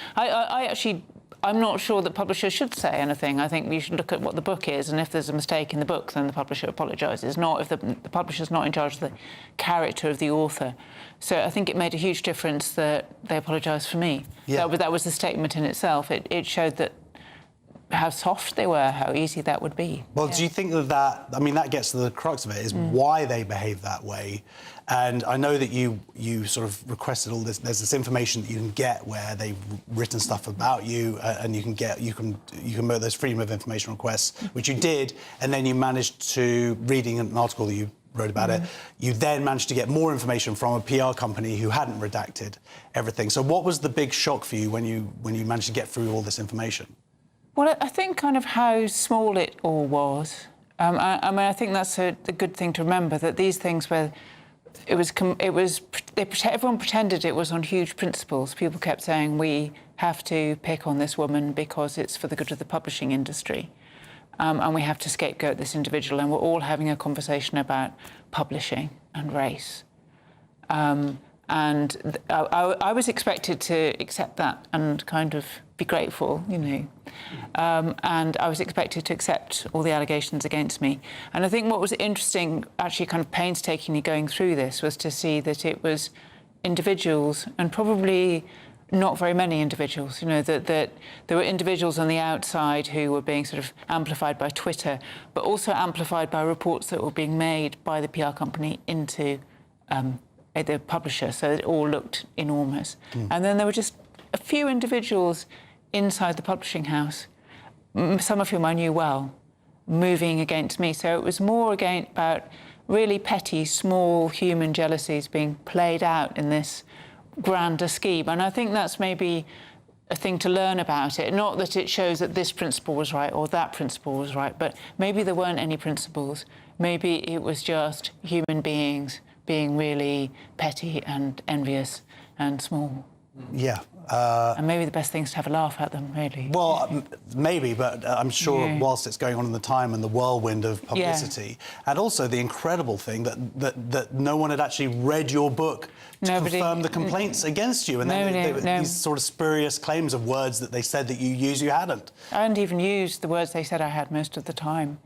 Speaker 1: I'm not sure that publishers should say anything. I think you should look at what the book is, and if there's a mistake in the book, then the publisher apologises. Not if the publisher's not in charge of the character of the author. So I think it made a huge difference that they apologised for me.
Speaker 4: Yeah.
Speaker 1: That was a statement in itself. It showed that how soft they were, how easy that would be.
Speaker 4: Well, do you think that I mean, that gets to the crux of it, is why they behave that way? And I know that you sort of requested all this. There's this information that you can get where they've written stuff about you, and you can make those freedom of information requests, which you did, and then you managed to, reading an article that you wrote about it, you then managed to get more information from a PR company who hadn't redacted everything. So what was the big shock for you when you managed to get through all this information?
Speaker 1: Well, I think kind of how small it all was. I mean, I think that's a good thing to remember, that these things were... everyone pretended it was on huge principles. People kept saying, we have to pick on this woman because it's for the good of the publishing industry, and we have to scapegoat this individual, and we're all having a conversation about publishing and race. And I was expected to accept that and kind of be grateful, you know. And I was expected to accept all the allegations against me. And I think what was interesting, actually kind of painstakingly going through this, was to see that it was individuals, and probably not very many individuals, you know, that there were individuals on the outside who were being sort of amplified by Twitter, but also amplified by reports that were being made by the PR company into the publisher, so it all looked enormous. And then there were just a few individuals inside the publishing house, some of whom I knew well, moving against me. So it was more about really petty, small human jealousies being played out in this grander scheme. And I think that's maybe a thing to learn about it. Not that it shows that this principle was right or that principle was right, but maybe there weren't any principles. Maybe it was just human beings being really petty and envious and small.
Speaker 4: Yeah.
Speaker 1: And maybe the best thing is to have a laugh at them, really.
Speaker 4: Well, maybe, but I'm sure whilst it's going on in the time and the whirlwind of publicity, and also the incredible thing that no one had actually read your book to confirm the complaints against you, and then these sort of spurious claims of words that they said that you hadn't.
Speaker 1: I hadn't even used the words they said I had most of the time.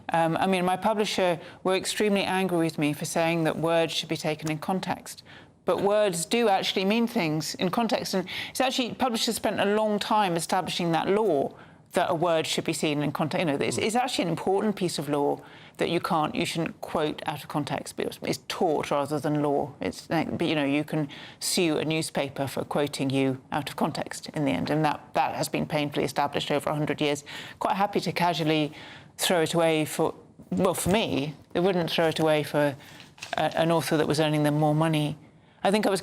Speaker 1: I mean, my publisher were extremely angry with me for saying that words should be taken in context. But words do actually mean things in context. And it's actually, publishers spent a long time establishing that law, that a word should be seen in context. You know, it's actually an important piece of law that you shouldn't quote out of context, but it's taught rather than law. But, you know, you can sue a newspaper for quoting you out of context in the end. And that has been painfully established over 100 years. Quite happy to casually throw it away for me, they wouldn't throw it away for an author that was earning them more money. I think I was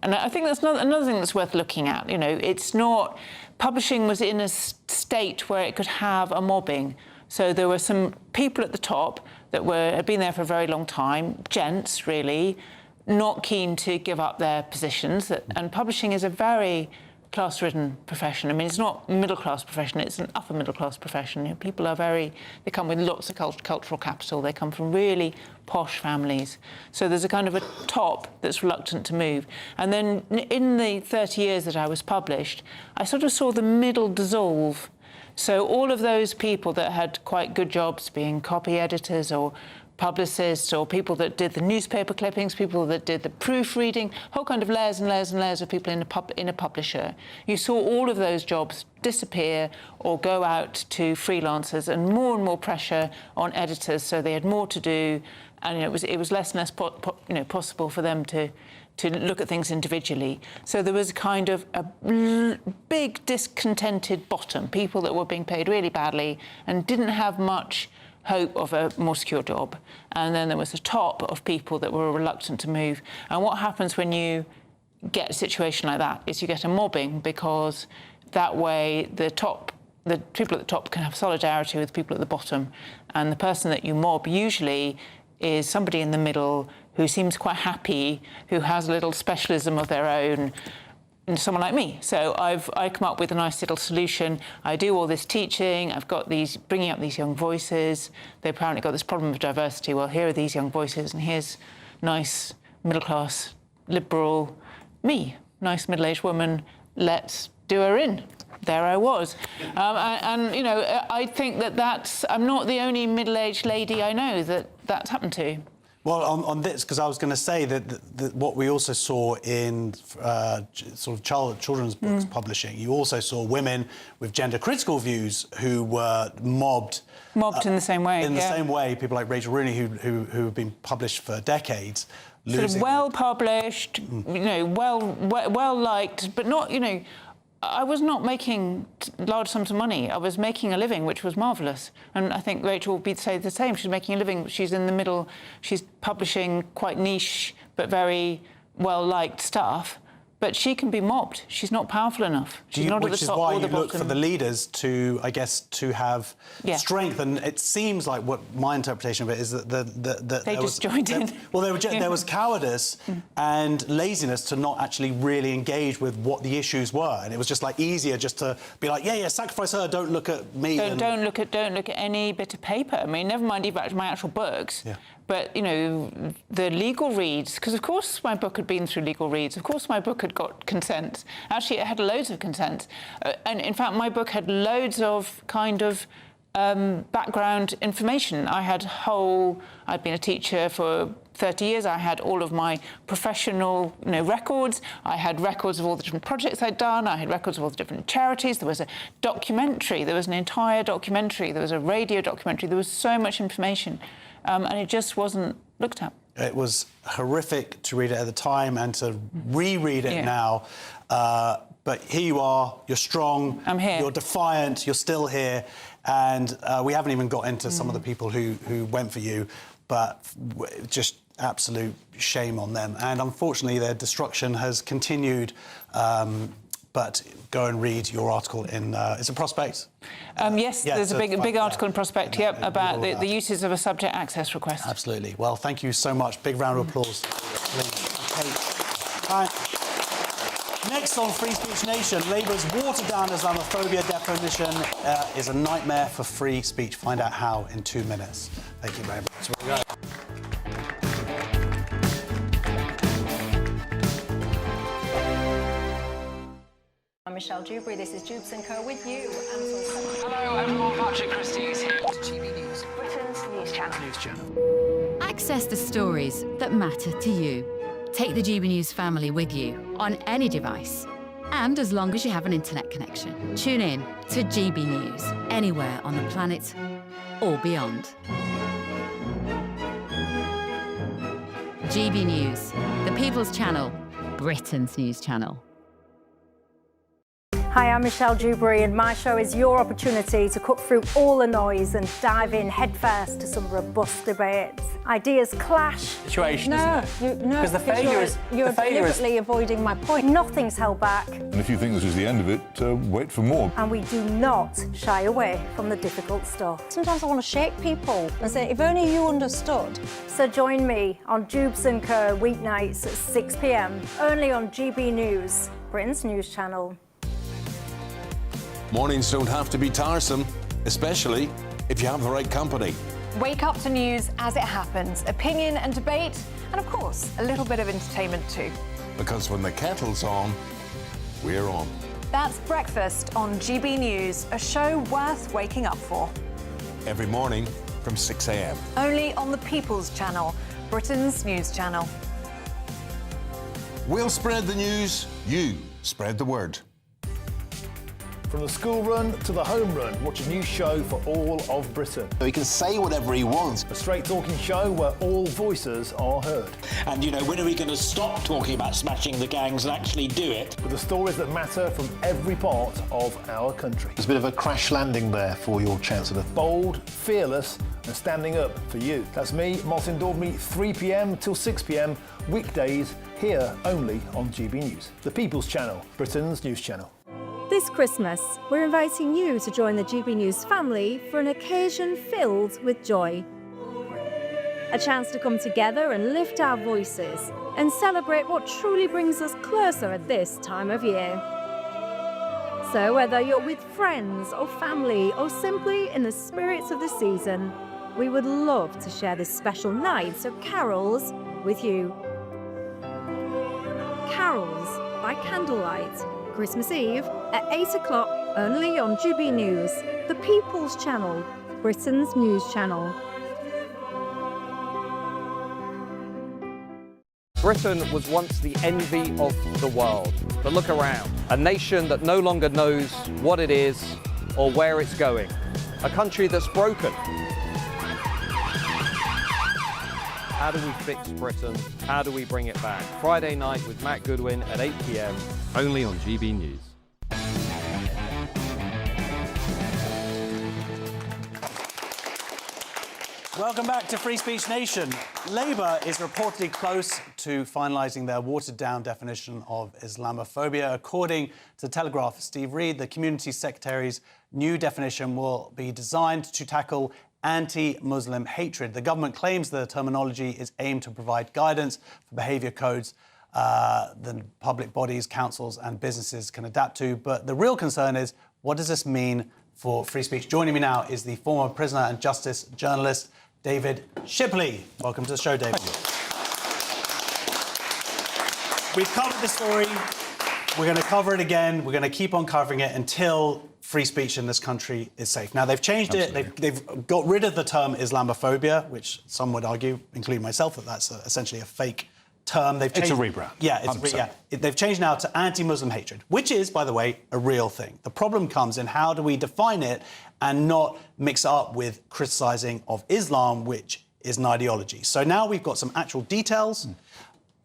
Speaker 1: and I think that's another thing that's worth looking at. You know, it's not, publishing was in a state where it could have a mobbing. So there were some people at the top that had been there for a very long time, gents really, not keen to give up their positions. And publishing is a very class-ridden profession. I mean, it's not a middle-class profession, it's an upper-middle-class profession. You know, people are they come with lots of cultural capital, they come from really posh families. So there's a kind of a top that's reluctant to move. And then in the 30 years that I was published, I sort of saw the middle dissolve. So all of those people that had quite good jobs, being copy editors or publicists or people that did the newspaper clippings, people that did the proofreading, whole kind of layers and layers and layers of people in a publisher. You saw all of those jobs disappear or go out to freelancers, and more pressure on editors, so they had more to do, and it was less and less possible for them to look at things individually. So there was kind of a big discontented bottom, people that were being paid really badly and didn't have much hope of a more secure job. And then there was a top of people that were reluctant to move. And what happens when you get a situation like that is you get a mobbing, because that way the people at the top can have solidarity with people at the bottom. And the person that you mob usually is somebody in the middle who seems quite happy, who has a little specialism of their own, and someone like me. So I come up with a nice little solution. I do all this teaching. I've got these, bringing up these young voices. They apparently got this problem of diversity. Well, here are these young voices, and here's nice, middle-class, liberal me, nice middle-aged woman. Let's do her in. There I was. And, you know, I think I'm not the only middle-aged lady I know that's happened to.
Speaker 4: Well, on this, because I was going to say that what we also saw in sort of children's books publishing, you also saw women with gender-critical views who were mobbed
Speaker 1: in the same way.
Speaker 4: In the same way, people like Rachel Rooney, who have been published for decades,
Speaker 1: sort of well published, you know, well liked, but not, you know. I was not making large sums of money. I was making a living, which was marvellous. And I think Rachel would say the same. She's making a living. She's in the middle. She's publishing quite niche but very well-liked stuff. But she can be mobbed. She's not powerful enough. She's not at the top or the bottom. Which is why you look for the leaders to, I guess, to have strength. And it seems like what my interpretation of it is that they just joined in.
Speaker 4: Well, there was cowardice and laziness to not actually really engage with what the issues were, and it was just like easier just to be like, yeah, sacrifice her. Don't look at me.
Speaker 1: Don't look at any bit of paper. I mean, never mind even my actual books. Yeah. But, you know, the legal reads, because of course my book had been through legal reads, of course my book had got consent. Actually, it had loads of consent. And in fact, my book had loads of kind of background information. I'd been a teacher for 30 years. I had all of my professional, you know, records. I had records of all the different projects I'd done. I had records of all the different charities. There was a documentary. There was an entire documentary. There was a radio documentary. There was so much information. And it just wasn't looked at.
Speaker 4: It was horrific to read it at the time and to reread it now. But here you are, you're strong,
Speaker 1: I'm here.
Speaker 4: You're defiant, you're still here. And we haven't even got into some of the people who went for you, but just absolute shame on them. And unfortunately, their destruction has continued. But go and read your article in... it's a Prospect?
Speaker 1: Yes, there's a big article in Prospect, about the uses of a subject access request.
Speaker 4: Absolutely. Well, thank you so much. Big round of applause. Okay. Next on Free Speech Nation, Labour's watered-down Islamophobia definition is a nightmare for free speech. Find out how in 2 minutes. Thank you very much.
Speaker 23: I'm Michelle Dewberry, this is Jubes & Co with you.
Speaker 2: Hello everyone, Patrick Christie is here to GB News, Britain's news channel.
Speaker 5: Access the stories that matter to you. Take the GB News family with you on any device, and as long as you have an internet connection. Tune in to GB News, anywhere on the planet or beyond. GB News, the People's Channel, Britain's news channel.
Speaker 23: Hi, I'm Michelle Dewberry, and my show is your opportunity to cut through all the noise and dive in headfirst to some robust debates. Ideas clash.
Speaker 20: Situation, isn't it?
Speaker 23: No,
Speaker 20: because the failure is...
Speaker 23: You're deliberately avoiding my point. Nothing's held back.
Speaker 17: And if you think this is the end of it, wait for more.
Speaker 23: And we do not shy away from the difficult stuff. Sometimes I want to shake people and say, if only you understood. So join me on Jubes & Co weeknights at 6 p.m, only on GB News, Britain's news channel.
Speaker 6: Mornings don't have to be tiresome, especially if you have the right company.
Speaker 23: Wake up to news as it happens, opinion and debate, and of course, a little bit of entertainment too.
Speaker 6: Because when the kettle's on, we're on.
Speaker 23: That's Breakfast on GB News, a show worth waking up for.
Speaker 6: Every morning from 6 a.m.
Speaker 23: Only on the People's Channel, Britain's news channel.
Speaker 6: We'll spread the news, you spread the word.
Speaker 7: From the school run to the home run, watch a new show for all of Britain.
Speaker 8: He can say whatever he wants.
Speaker 7: A straight-talking show where all voices are heard.
Speaker 8: And, you know, when are we going to stop talking about smashing the gangs and actually do it?
Speaker 7: With the stories that matter from every part of our country.
Speaker 8: There's a bit of a crash landing there for your Chancellor.
Speaker 7: Bold, fearless and standing up for you. That's me, Martin Daubney, 3 p.m. till 6 p.m, weekdays, here only on GB News. The People's Channel, Britain's news channel.
Speaker 24: This Christmas, we're inviting you to join the GB News family for an occasion filled with joy. A chance to come together and lift our voices and celebrate what truly brings us closer at this time of year. So whether you're with friends or family or simply in the spirits of the season, we would love to share this special night of carols with you. Carols by candlelight, Christmas Eve at 8 o'clock, only on GB News, the People's Channel, Britain's news channel.
Speaker 25: Britain was once the envy of the world. But look around, a nation that no longer knows what it is or where it's going. A country that's broken. How do we fix Britain? How do we bring it back? Friday night with Matt Goodwin at 8 p.m. only on GB News.
Speaker 4: Welcome back to Free Speech Nation. Labour is reportedly close to finalising their watered-down definition of Islamophobia. According to The Telegraph, Steve Reed, the Community Secretary's new definition will be designed to tackle anti-Muslim hatred. The government claims the terminology is aimed to provide guidance for behaviour codes that public bodies, councils and businesses can adapt to. But the real concern is, what does this mean for free speech? Joining me now is the former prisoner and justice journalist, David Shipley. Welcome to the show, David. We've covered the story. We're going to cover it again. We're going to keep on covering it until free speech in this country is safe. Now, they've changed it. They've got rid of the term Islamophobia, which some would argue, including myself, that that's essentially a fake term. They've changed,
Speaker 26: it's a rebrand.
Speaker 4: Yeah, they've changed now to anti-Muslim hatred, which is, by the way, a real thing. The problem comes in how do we define it and not mix it up with criticising of Islam, which is an ideology. So now we've got some actual details.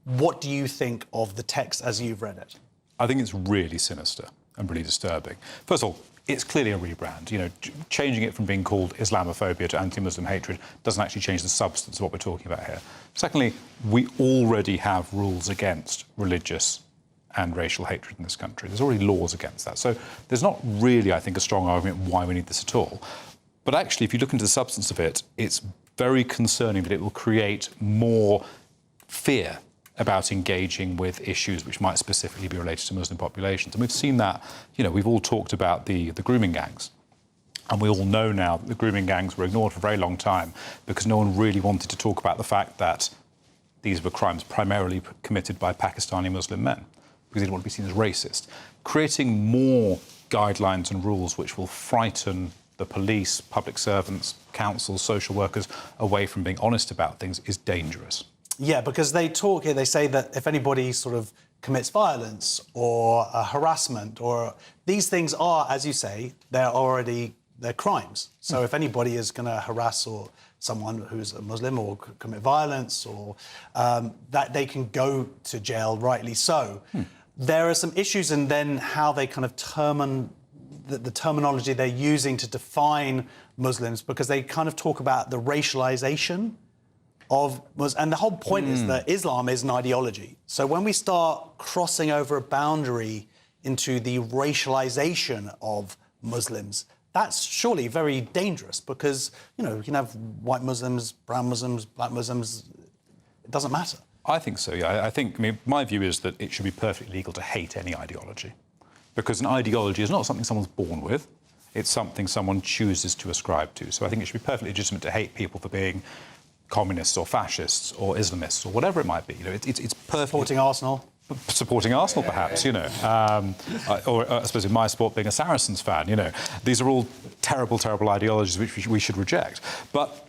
Speaker 4: What do you think of the text as you've read it?
Speaker 26: I think it's really sinister and really disturbing. First of all, it's clearly a rebrand. You know, changing it from being called Islamophobia to anti-Muslim hatred doesn't actually change the substance of what we're talking about here. Secondly, we already have rules against religious and racial hatred in this country. There's already laws against that. So there's not really, I think, a strong argument why we need this at all. But actually, if you look into the substance of it, it's very concerning that it will create more fear about engaging with issues which might specifically be related to Muslim populations. And we've seen that, you know, we've all talked about the grooming gangs. And we all know now that the grooming gangs were ignored for a very long time because no one really wanted to talk about the fact that these were crimes primarily committed by Pakistani Muslim men because they didn't want to be seen as racist. Creating more guidelines and rules which will frighten the police, public servants, councils, social workers away from being honest about things is dangerous.
Speaker 4: Yeah, because they talk here, they say that if anybody sort of commits violence or harassment or these things are, as you say, they're crimes. So if anybody is going to harass or someone who's a Muslim or commit violence or that they can go to jail, rightly so. There are some issues in then how they kind of the terminology they're using to define Muslims because they kind of talk about the racialization of Muslims. And the whole point is that Islam is an ideology. So when we start crossing over a boundary into the racialization of Muslims, that's surely very dangerous because, you know, you can have white Muslims, brown Muslims, black Muslims. It doesn't matter.
Speaker 26: I think so, yeah. I mean, my view is that it should be perfectly legal to hate any ideology. because an ideology is not something someone's born with. It's something someone chooses to ascribe to. So I think it should be perfectly legitimate to hate people for being communists or fascists or Islamists or whatever it might be. You know, it's perfect.
Speaker 4: Supporting Arsenal.
Speaker 26: Supporting Arsenal, perhaps, you know, or I suppose in my sport, being a Saracens fan, you know. These are all terrible, terrible ideologies which we should reject. But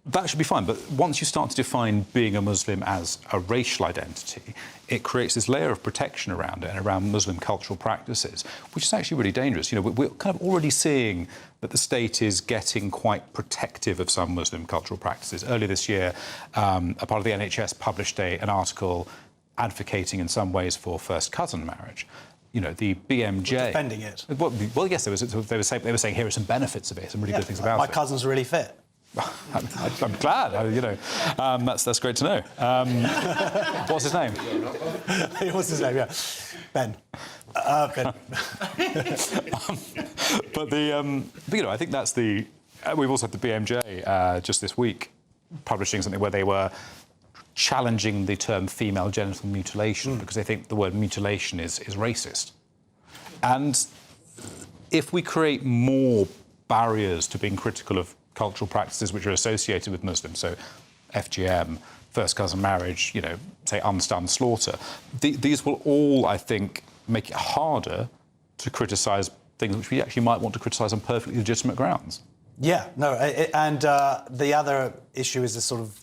Speaker 26: that should be fine. But once you start to define being a Muslim as a racial identity, it creates this layer of protection around it and around Muslim cultural practices, which is actually really dangerous. You know, we're kind of already seeing that the state is getting quite protective of some Muslim cultural practices. Earlier this year, a part of the NHS published an article advocating in some ways for first cousin marriage. You know, the BMJ...
Speaker 4: We're defending it.
Speaker 26: Well, yes, they were saying here are some benefits of it, some really good things about it.
Speaker 4: My cousin's really fit.
Speaker 26: I'm glad, you know. That's great to know. What's his name?
Speaker 4: What's his name, yeah. Ben. Ben.
Speaker 26: But you know, I think that's the... we've also had the BMJ just this week publishing something where they were challenging the term female genital mutilation because they think the word mutilation is racist. And if we create more barriers to being critical of cultural practices which are associated with Muslims, so FGM, first cousin marriage, you know, say unstunned slaughter, these will all, I think, make it harder to criticise things which we actually might want to criticise on perfectly legitimate grounds.
Speaker 4: Yeah, no, and the other issue is this sort of...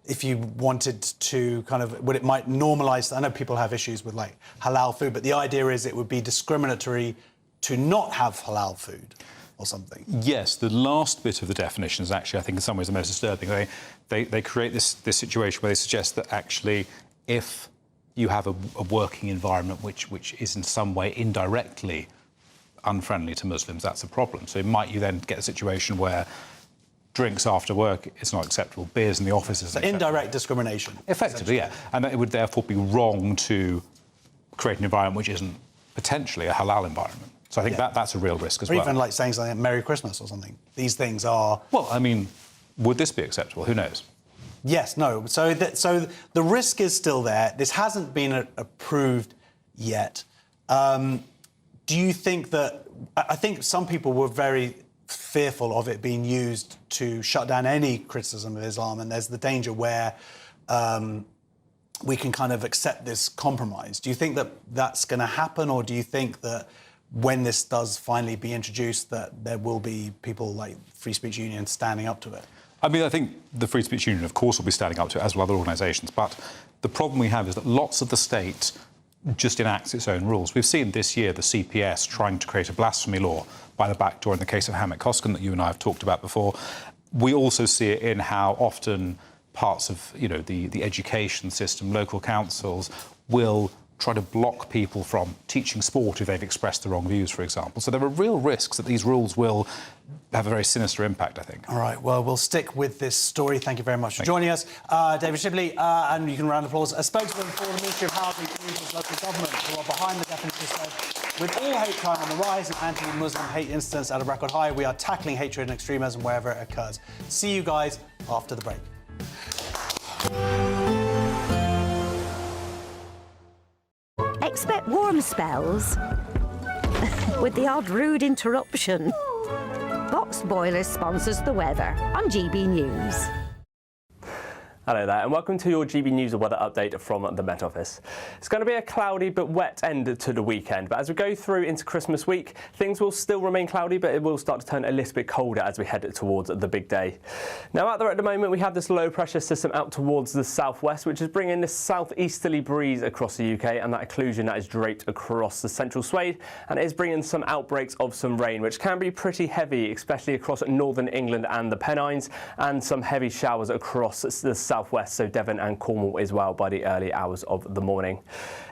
Speaker 4: if you wanted to kind of... it might normalise... I know people have issues with, like, halal food, but the idea is it would be discriminatory to not have halal food or something.
Speaker 26: Yes, the last bit of the definition is actually, I think, in some ways the most disturbing. They create this situation where they suggest that actually if you have a working environment which is in some way indirectly unfriendly to Muslims, that's a problem. So might you then get a situation where drinks after work is not acceptable, beers in the office is acceptable.
Speaker 4: Indirect discrimination.
Speaker 26: Effectively, yeah. And it would therefore be wrong to create an environment which isn't potentially a halal environment. So I think that's a real risk as well.
Speaker 4: Or even like saying something like Merry Christmas or something. These things are...
Speaker 26: Well, I mean, would this be acceptable? Who knows?
Speaker 4: Yes, no. So the risk is still there. This hasn't been approved yet. Do you think that... I think some people were very fearful of it being used to shut down any criticism of Islam, and there's the danger where we can kind of accept this compromise. Do you think that that's going to happen, or do you think that when this does finally be introduced that there will be people like Free Speech Union standing up to it?
Speaker 26: I mean, I think the Free Speech Union, of course, will be standing up to it, as will other organisations, but the problem we have is that lots of the state just enacts its own rules. We've seen this year the CPS trying to create a blasphemy law by the back door in the case of Hamid Koskan that you and I have talked about before. We also see it in how often parts of, you know, the education system, local councils will try to block people from teaching sport if they've expressed the wrong views, for example. So there are real risks that these rules will have a very sinister impact, I think.
Speaker 4: All right, well, we'll stick with this story. Thank you very much for joining us. David Shibley, and you can round of applause, a spokesman for the Ministry of Housing, Communities, Local Government, who are behind the definition said, with all hate crime on the rise and anti-Muslim hate incidents at a record high, we are tackling hatred and extremism wherever it occurs. See you guys after the break.
Speaker 11: Expect warm spells with the odd rude interruption. Box Boilers sponsors the weather on GB News.
Speaker 20: Hello there, and welcome to your GB News weather update from the Met Office. It's going to be a cloudy but wet end to the weekend, but as we go through into Christmas week, things will still remain cloudy, but it will start to turn a little bit colder as we head towards the big day. Now, out there at the moment, we have this low pressure system out towards the southwest, which is bringing this southeasterly breeze across the UK, and that occlusion that is draped across the central swathe, and it is bringing some outbreaks of some rain, which can be pretty heavy, especially across northern England and the Pennines, and some heavy showers across the southwest, so Devon and Cornwall as well by the early hours of the morning.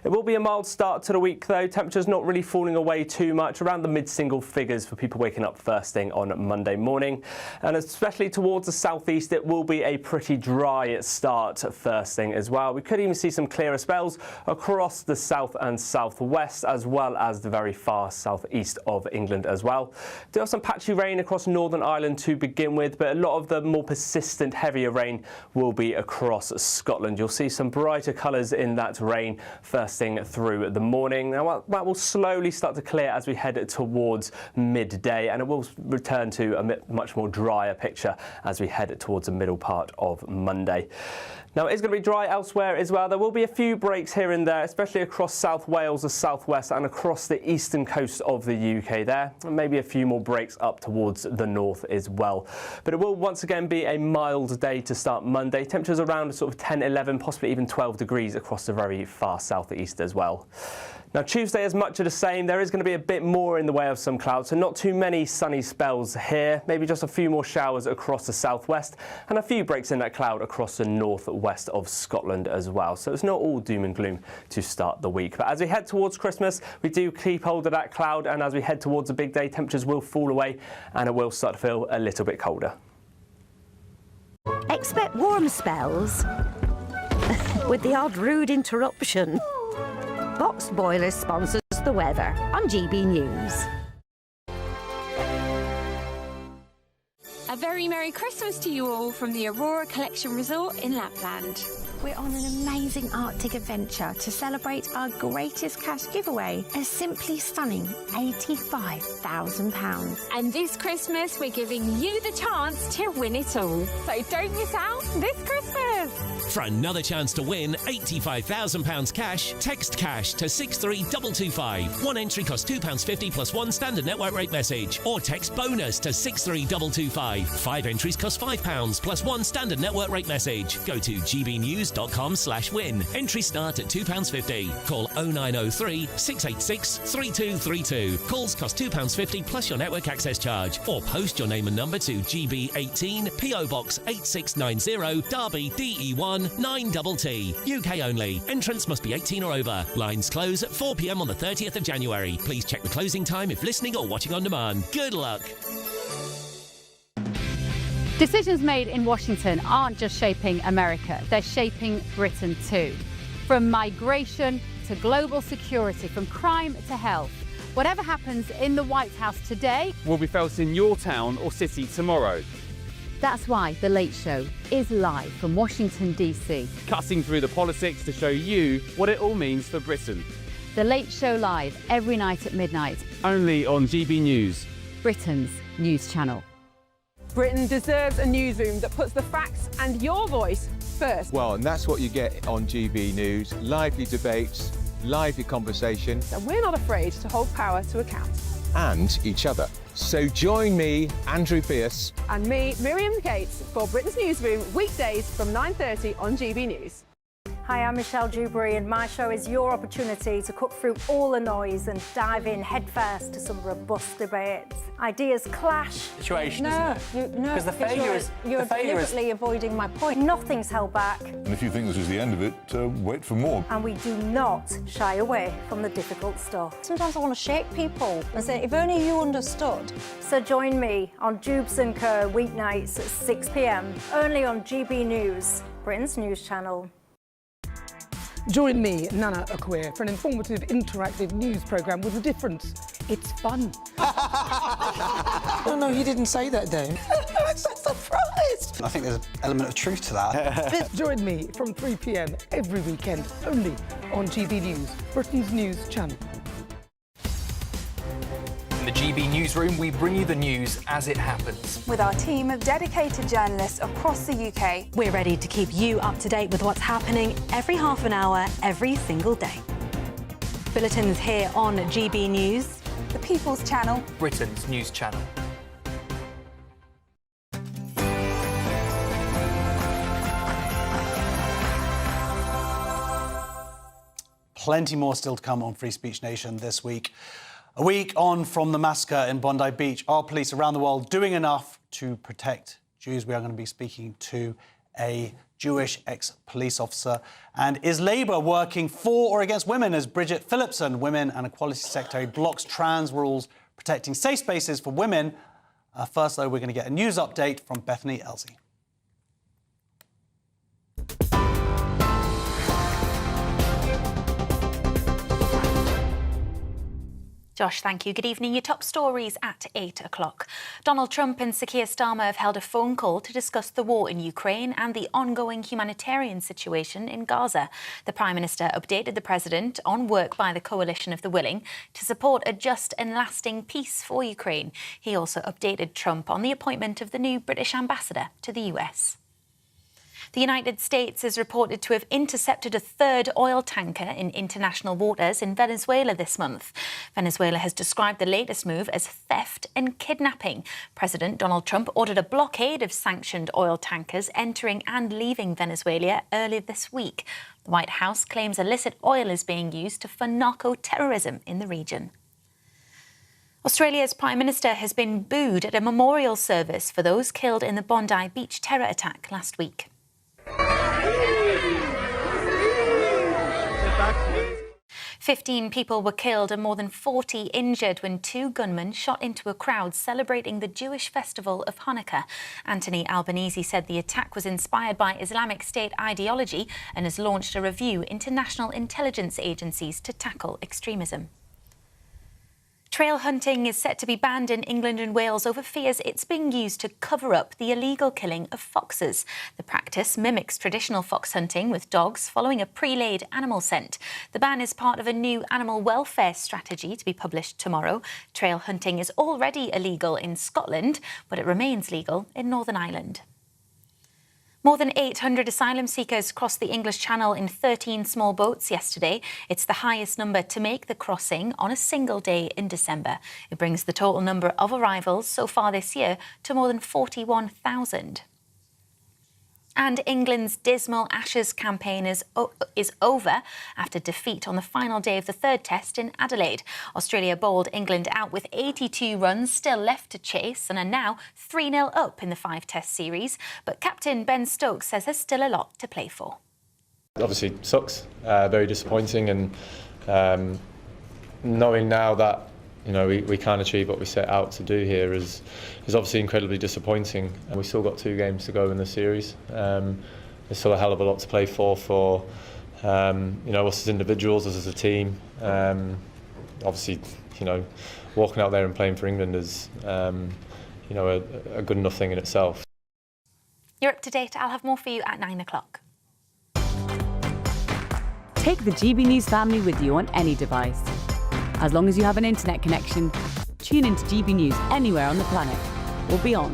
Speaker 20: It will be a mild start to the week though, temperatures not really falling away too much, around the mid-single figures for people waking up first thing on Monday morning. And especially towards the southeast, it will be a pretty dry start first thing as well. We could even see some clearer spells across the south and southwest, as well as the very far southeast of England as well. There are some patchy rain across Northern Ireland to begin with, but a lot of the more persistent, heavier rain will be across Scotland. You'll see some brighter colours in that rain first thing through the morning. Now that will slowly start to clear as we head towards midday, and it will return to a much more drier picture as we head towards the middle part of Monday. Now, it's going to be dry elsewhere as well. There will be a few breaks here and there, especially across South Wales, the southwest, and across the eastern coast of the UK there. And maybe a few more breaks up towards the north as well. But it will once again be a mild day to start Monday. Temperatures around sort of 10, 11, possibly even 12 degrees across the very far southeast as well. Now, Tuesday is much of the same. There is going to be a bit more in the way of some clouds, so not too many sunny spells here. Maybe just a few more showers across the southwest and a few breaks in that cloud across the northwest of Scotland as well. So it's not all doom and gloom to start the week. But as we head towards Christmas, we do keep hold of that cloud, and as we head towards the big day, temperatures will fall away and it will start to feel a little bit colder.
Speaker 11: Expect warm spells with the odd rude interruption. Boxed Boilers sponsors the weather on GB News.
Speaker 12: A very Merry Christmas to you all from the Aurora Collection Resort in Lapland. We're on an amazing Arctic adventure to celebrate our greatest cash giveaway, a simply stunning £85,000. And this Christmas, we're giving you the chance to win it all. So don't miss out this Christmas.
Speaker 13: For another chance to win £85,000 cash, text cash to 63225. One entry costs £2.50 plus one standard network rate message, or text bonus to 63225. 5 entries cost £5 plus one standard network rate message. Go to gbnews.com/win. Entries start at £2.50. Call 0903 686 3232. Calls cost £2.50 plus your network access charge, or post your name and number to GB18 PO Box 8690 Derby DE1 9TT. UK only. Entrance must be 18 or over. Lines close at 4 p.m. on the 30th of January. Please check the closing time if listening or watching on demand. Good luck.
Speaker 14: Decisions made in Washington aren't just shaping America, they're shaping Britain too. From migration to global security, from crime to health. Whatever happens in the White House today
Speaker 15: will be felt in your town or city tomorrow.
Speaker 14: That's why The Late Show is live from Washington, D.C.
Speaker 15: Cutting through the politics to show you what it all means for Britain.
Speaker 14: The Late Show live every night at midnight.
Speaker 15: Only on GB News,
Speaker 14: Britain's news channel.
Speaker 16: Britain deserves a newsroom that puts the facts and your voice first.
Speaker 10: Well, and that's what you get on GB News. Lively debates, lively conversation.
Speaker 16: And we're not afraid to hold power to account.
Speaker 10: And each other. So join me, Andrew Pierce.
Speaker 16: And me, Miriam Gates, for Britain's Newsroom, weekdays from 9:30 on GB News.
Speaker 24: Hi, I'm Michelle Dewberry, and my show is your opportunity to cut through all the noise and dive in headfirst to some robust debates. Ideas clash.
Speaker 8: Situation,
Speaker 24: No,
Speaker 8: Because the failure is...
Speaker 24: You're deliberately avoiding my point. Nothing's held back.
Speaker 17: And if you think this is the end of it, wait for more.
Speaker 24: And we do not shy away from the difficult stuff. Sometimes I want to shake people and say, if only you understood. So join me on Jubes & Co. weeknights at 6 p.m, only on GB News, Britain's news channel.
Speaker 9: Join me, Nana Akwe, for an informative, interactive news programme with a difference. It's fun.
Speaker 19: No, he didn't say that, Dave. I'm so surprised.
Speaker 27: I think there's an element of truth to that.
Speaker 9: Join me from 3 p.m. every weekend, only on GB News, Britain's news channel.
Speaker 21: In the GB Newsroom, we bring you the news as it happens.
Speaker 22: With our team of dedicated journalists across the UK.
Speaker 23: We're ready to keep you up to date with what's happening every half an hour, every single day. Bulletins here on GB News.
Speaker 22: The People's Channel.
Speaker 21: Britain's news channel.
Speaker 4: Plenty more still to come on Free Speech Nation this week. A week on from the massacre in Bondi Beach, are police around the world doing enough to protect Jews? We are going to be speaking to a Jewish ex-police officer. And is Labour working for or against women as Bridget Phillipson, Women and Equality Secretary, blocks trans rules protecting safe spaces for women? First, though, we're going to get a news update from Bethany Elsey.
Speaker 23: Josh, thank you. Good evening. Your top stories at 8 o'clock. Donald Trump and Sir Keir Starmer have held a phone call to discuss the war in Ukraine and the ongoing humanitarian situation in Gaza. The Prime Minister updated the President on work by the Coalition of the Willing to support a just and lasting peace for Ukraine. He also updated Trump on the appointment of the new British ambassador to the US. The United States is reported to have intercepted a third oil tanker in international waters in Venezuela this month. Venezuela has described the latest move as theft and kidnapping. President Donald Trump ordered a blockade of sanctioned oil tankers entering and leaving Venezuela earlier this week. The White House claims illicit oil is being used to fund narco-terrorism in the region. Australia's Prime Minister has been booed at a memorial service for those killed in the Bondi Beach terror attack last week. 15 people were killed and more than 40 injured when 2 gunmen shot into a crowd celebrating the Jewish festival of Hanukkah. Anthony Albanese said the attack was inspired by Islamic State ideology and has launched a review into national intelligence agencies to tackle extremism. Trail hunting is set to be banned in England and Wales over fears it's being used to cover up the illegal killing of foxes. The practice mimics traditional fox hunting with dogs following a pre-laid animal scent. The ban is part of a new animal welfare strategy to be published tomorrow. Trail hunting is already illegal in Scotland, but it remains legal in Northern Ireland. More than 800 asylum seekers crossed the English Channel in 13 small boats yesterday. It's the highest number to make the crossing on a single day in December. It brings the total number of arrivals so far this year to more than 41,000. And England's dismal Ashes campaign is over after defeat on the final day of the third test in Adelaide. Australia bowled England out with 82 runs still left to chase and are now 3-0 up in the 5-test series. But captain Ben Stokes says there's still a lot to play for.
Speaker 1: Obviously sucks, very disappointing, and knowing now that we can't achieve what we set out to do here is obviously incredibly disappointing. And we've still got 2 games to go in the series. There's still a hell of a lot to play for us as individuals, us as a team. Obviously, walking out there and playing for England is, a good enough thing in itself.
Speaker 23: You're up to date. I'll have more for you at 9 o'clock.
Speaker 2: Take the GB News family with you on any device. As long as you have an internet connection, tune into GB News anywhere on the planet or beyond.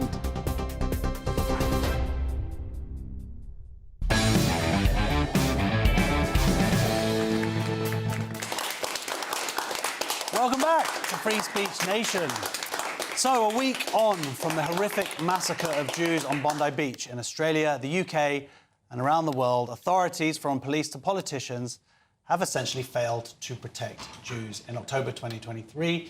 Speaker 4: Welcome back to Free Speech Nation. So, a week on from the horrific massacre of Jews on Bondi Beach in Australia, the UK and around the world, authorities, from police to politicians, have essentially failed to protect Jews. In October 2023,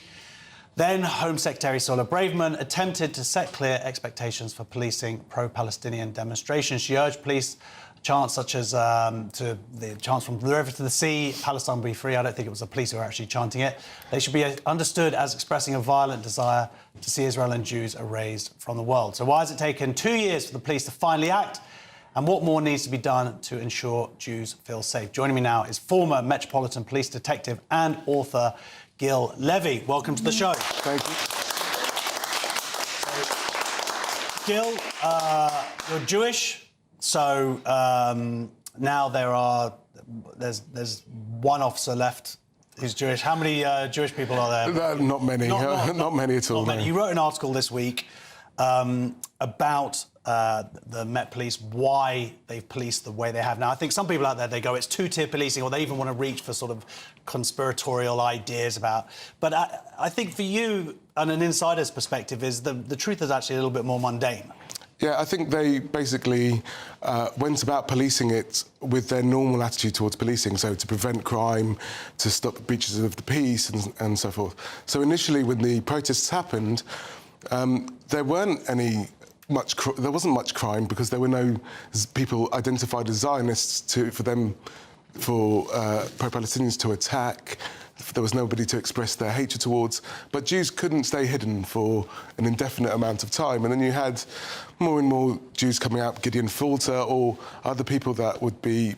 Speaker 4: then Home Secretary Suella Braverman attempted to set clear expectations for policing pro-Palestinian demonstrations. She urged police chants such as to the chants from the river to the sea, Palestine will be free. I don't think it was the police who were actually chanting it. They should be understood as expressing a violent desire to see Israel and Jews erased from the world. So why has it taken 2 years for the police to finally act? And what more needs to be done to ensure Jews feel safe? Joining me now is former Metropolitan Police detective and author Gil Levy. Welcome to the show.
Speaker 3: Thank you.
Speaker 4: Gil, you're Jewish, so now there's one officer left who's Jewish. How many Jewish people are there?
Speaker 3: Not many. Not many at all.
Speaker 4: Not many.
Speaker 3: No.
Speaker 4: You wrote an article this week about the Met Police, why they've policed the way they have now. I think some people out there, they go, it's two-tier policing, or they even want to reach for sort of conspiratorial ideas about... But I think for you, and an insider's perspective, is the truth is actually a little bit more mundane.
Speaker 3: Yeah, I think they basically went about policing it with their normal attitude towards policing, so to prevent crime, to stop breaches of the peace, and so forth. So initially, when the protests happened, there wasn't much crime because there were no people identified as Zionists for pro-Palestinians to attack. There was nobody to express their hatred towards. But Jews couldn't stay hidden for an indefinite amount of time. And then you had more and more Jews coming out, Gideon Falter, or other people that would be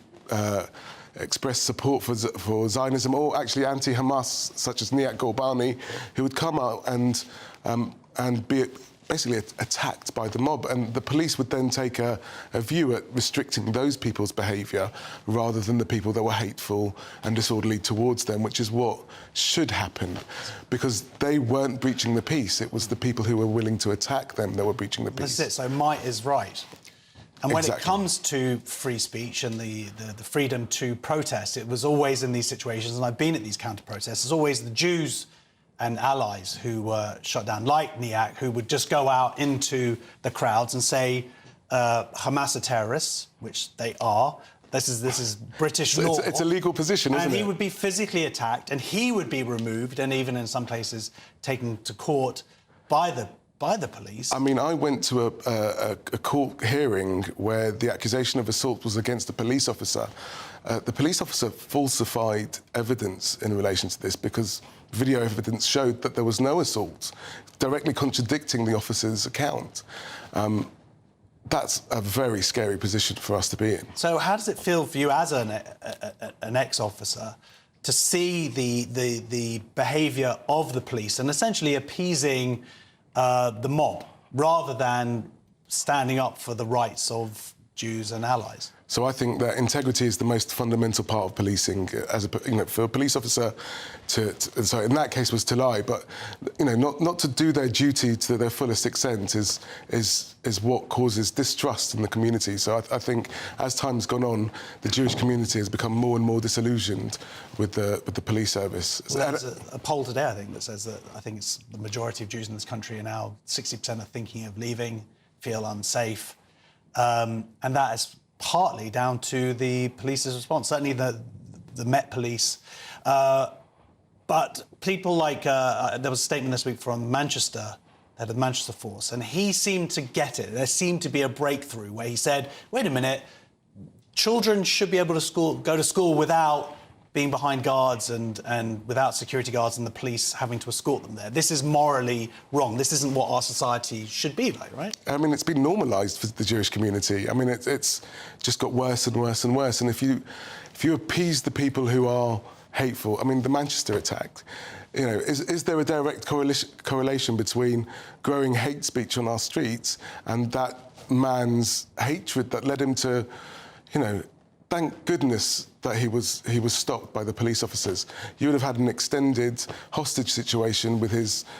Speaker 3: express support for Zionism, or actually anti-Hamas, such as Nihat Gorbani, who would come out and be basically attacked by the mob, and the police would then take a view at restricting those people's behaviour rather than the people that were hateful and disorderly towards them, which is what should happen, because they weren't breaching the peace. It was the people who were willing to attack them that were breaching the peace.
Speaker 4: That's it. So might is right. And when
Speaker 3: Exactly.
Speaker 4: it comes to free speech and the freedom to protest, it was always in these situations, and I've been at these counter-protests, there's always the Jews and allies who were shot down, like Nihat, who would just go out into the crowds and say, Hamas are terrorists, which they are. This is British law.
Speaker 3: It's a legal position, isn't it?
Speaker 4: And he would be physically attacked, and he would be removed, and even in some places taken to court by the police.
Speaker 3: I mean, I went to a court hearing where the accusation of assault was against a police officer. The police officer falsified evidence in relation to this because video evidence showed that there was no assault, directly contradicting the officer's account. That's a very scary position for us to be in.
Speaker 4: So how does it feel for you as an ex-officer to see the behaviour of the police and essentially appeasing the mob rather than standing up for the rights of Jews and allies?
Speaker 3: So I think that integrity is the most fundamental part of policing. For a police officer so in that case was to lie, but not to do their duty to their fullest extent is what causes distrust in the community. So I think as time's gone on, the Jewish community has become more and more disillusioned with the police service.
Speaker 4: Well, there's a poll today, I think, that says that I think it's the majority of Jews in this country are now 60% are thinking of leaving, feel unsafe, and that is partly down to the police's response, certainly the Met Police. But people like, there was a statement this week from Manchester, head of the Manchester force, and he seemed to get it. There seemed to be a breakthrough where he said, wait a minute, children should be able to go to school without being behind guards and without security guards and the police having to escort them there. This is morally wrong. This isn't what our society should be like, right?
Speaker 3: I mean, it's been normalised for the Jewish community. I mean, it's just got worse and worse and worse. And if you appease the people who are hateful, I mean, the Manchester attack, is there a direct correlation between growing hate speech on our streets and that man's hatred that led him to, thank goodness that he was stopped by the police officers. You would have had an extended hostage situation with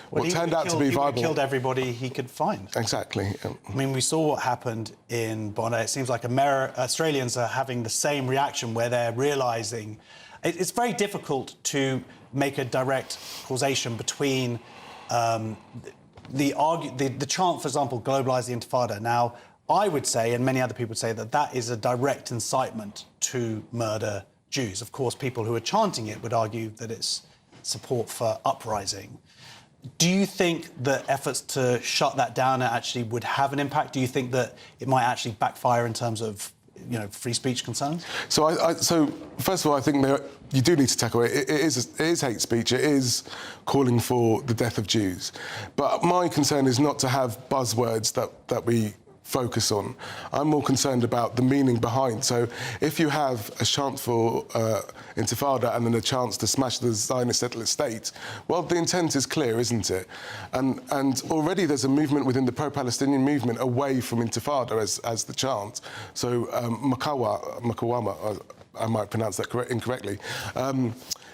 Speaker 3: what turned out to be viable.
Speaker 4: He killed everybody he could find.
Speaker 3: Exactly.
Speaker 4: I mean, we saw what happened in Bondi. It seems like Australians are having the same reaction where they're realising it's very difficult to make a direct causation between the chant, for example, globalise the Intifada. Now, I would say, and many other people would say, that is a direct incitement to murder Jews. Of course, people who are chanting it would argue that it's support for uprising. Do you think that efforts to shut that down actually would have an impact? Do you think that it might actually backfire in terms of free speech concerns?
Speaker 3: So, so first of all, I think you do need to tackle it. It is hate speech. It is calling for the death of Jews. But my concern is not to have buzzwords that we focus on. I'm more concerned about the meaning behind. So if you have a chant for Intifada and then a chance to smash the Zionist settler state, well, the intent is clear, isn't it? And already there's a movement within the pro-Palestinian movement away from Intifada as the chant. So Makawama, I might pronounce that incorrectly,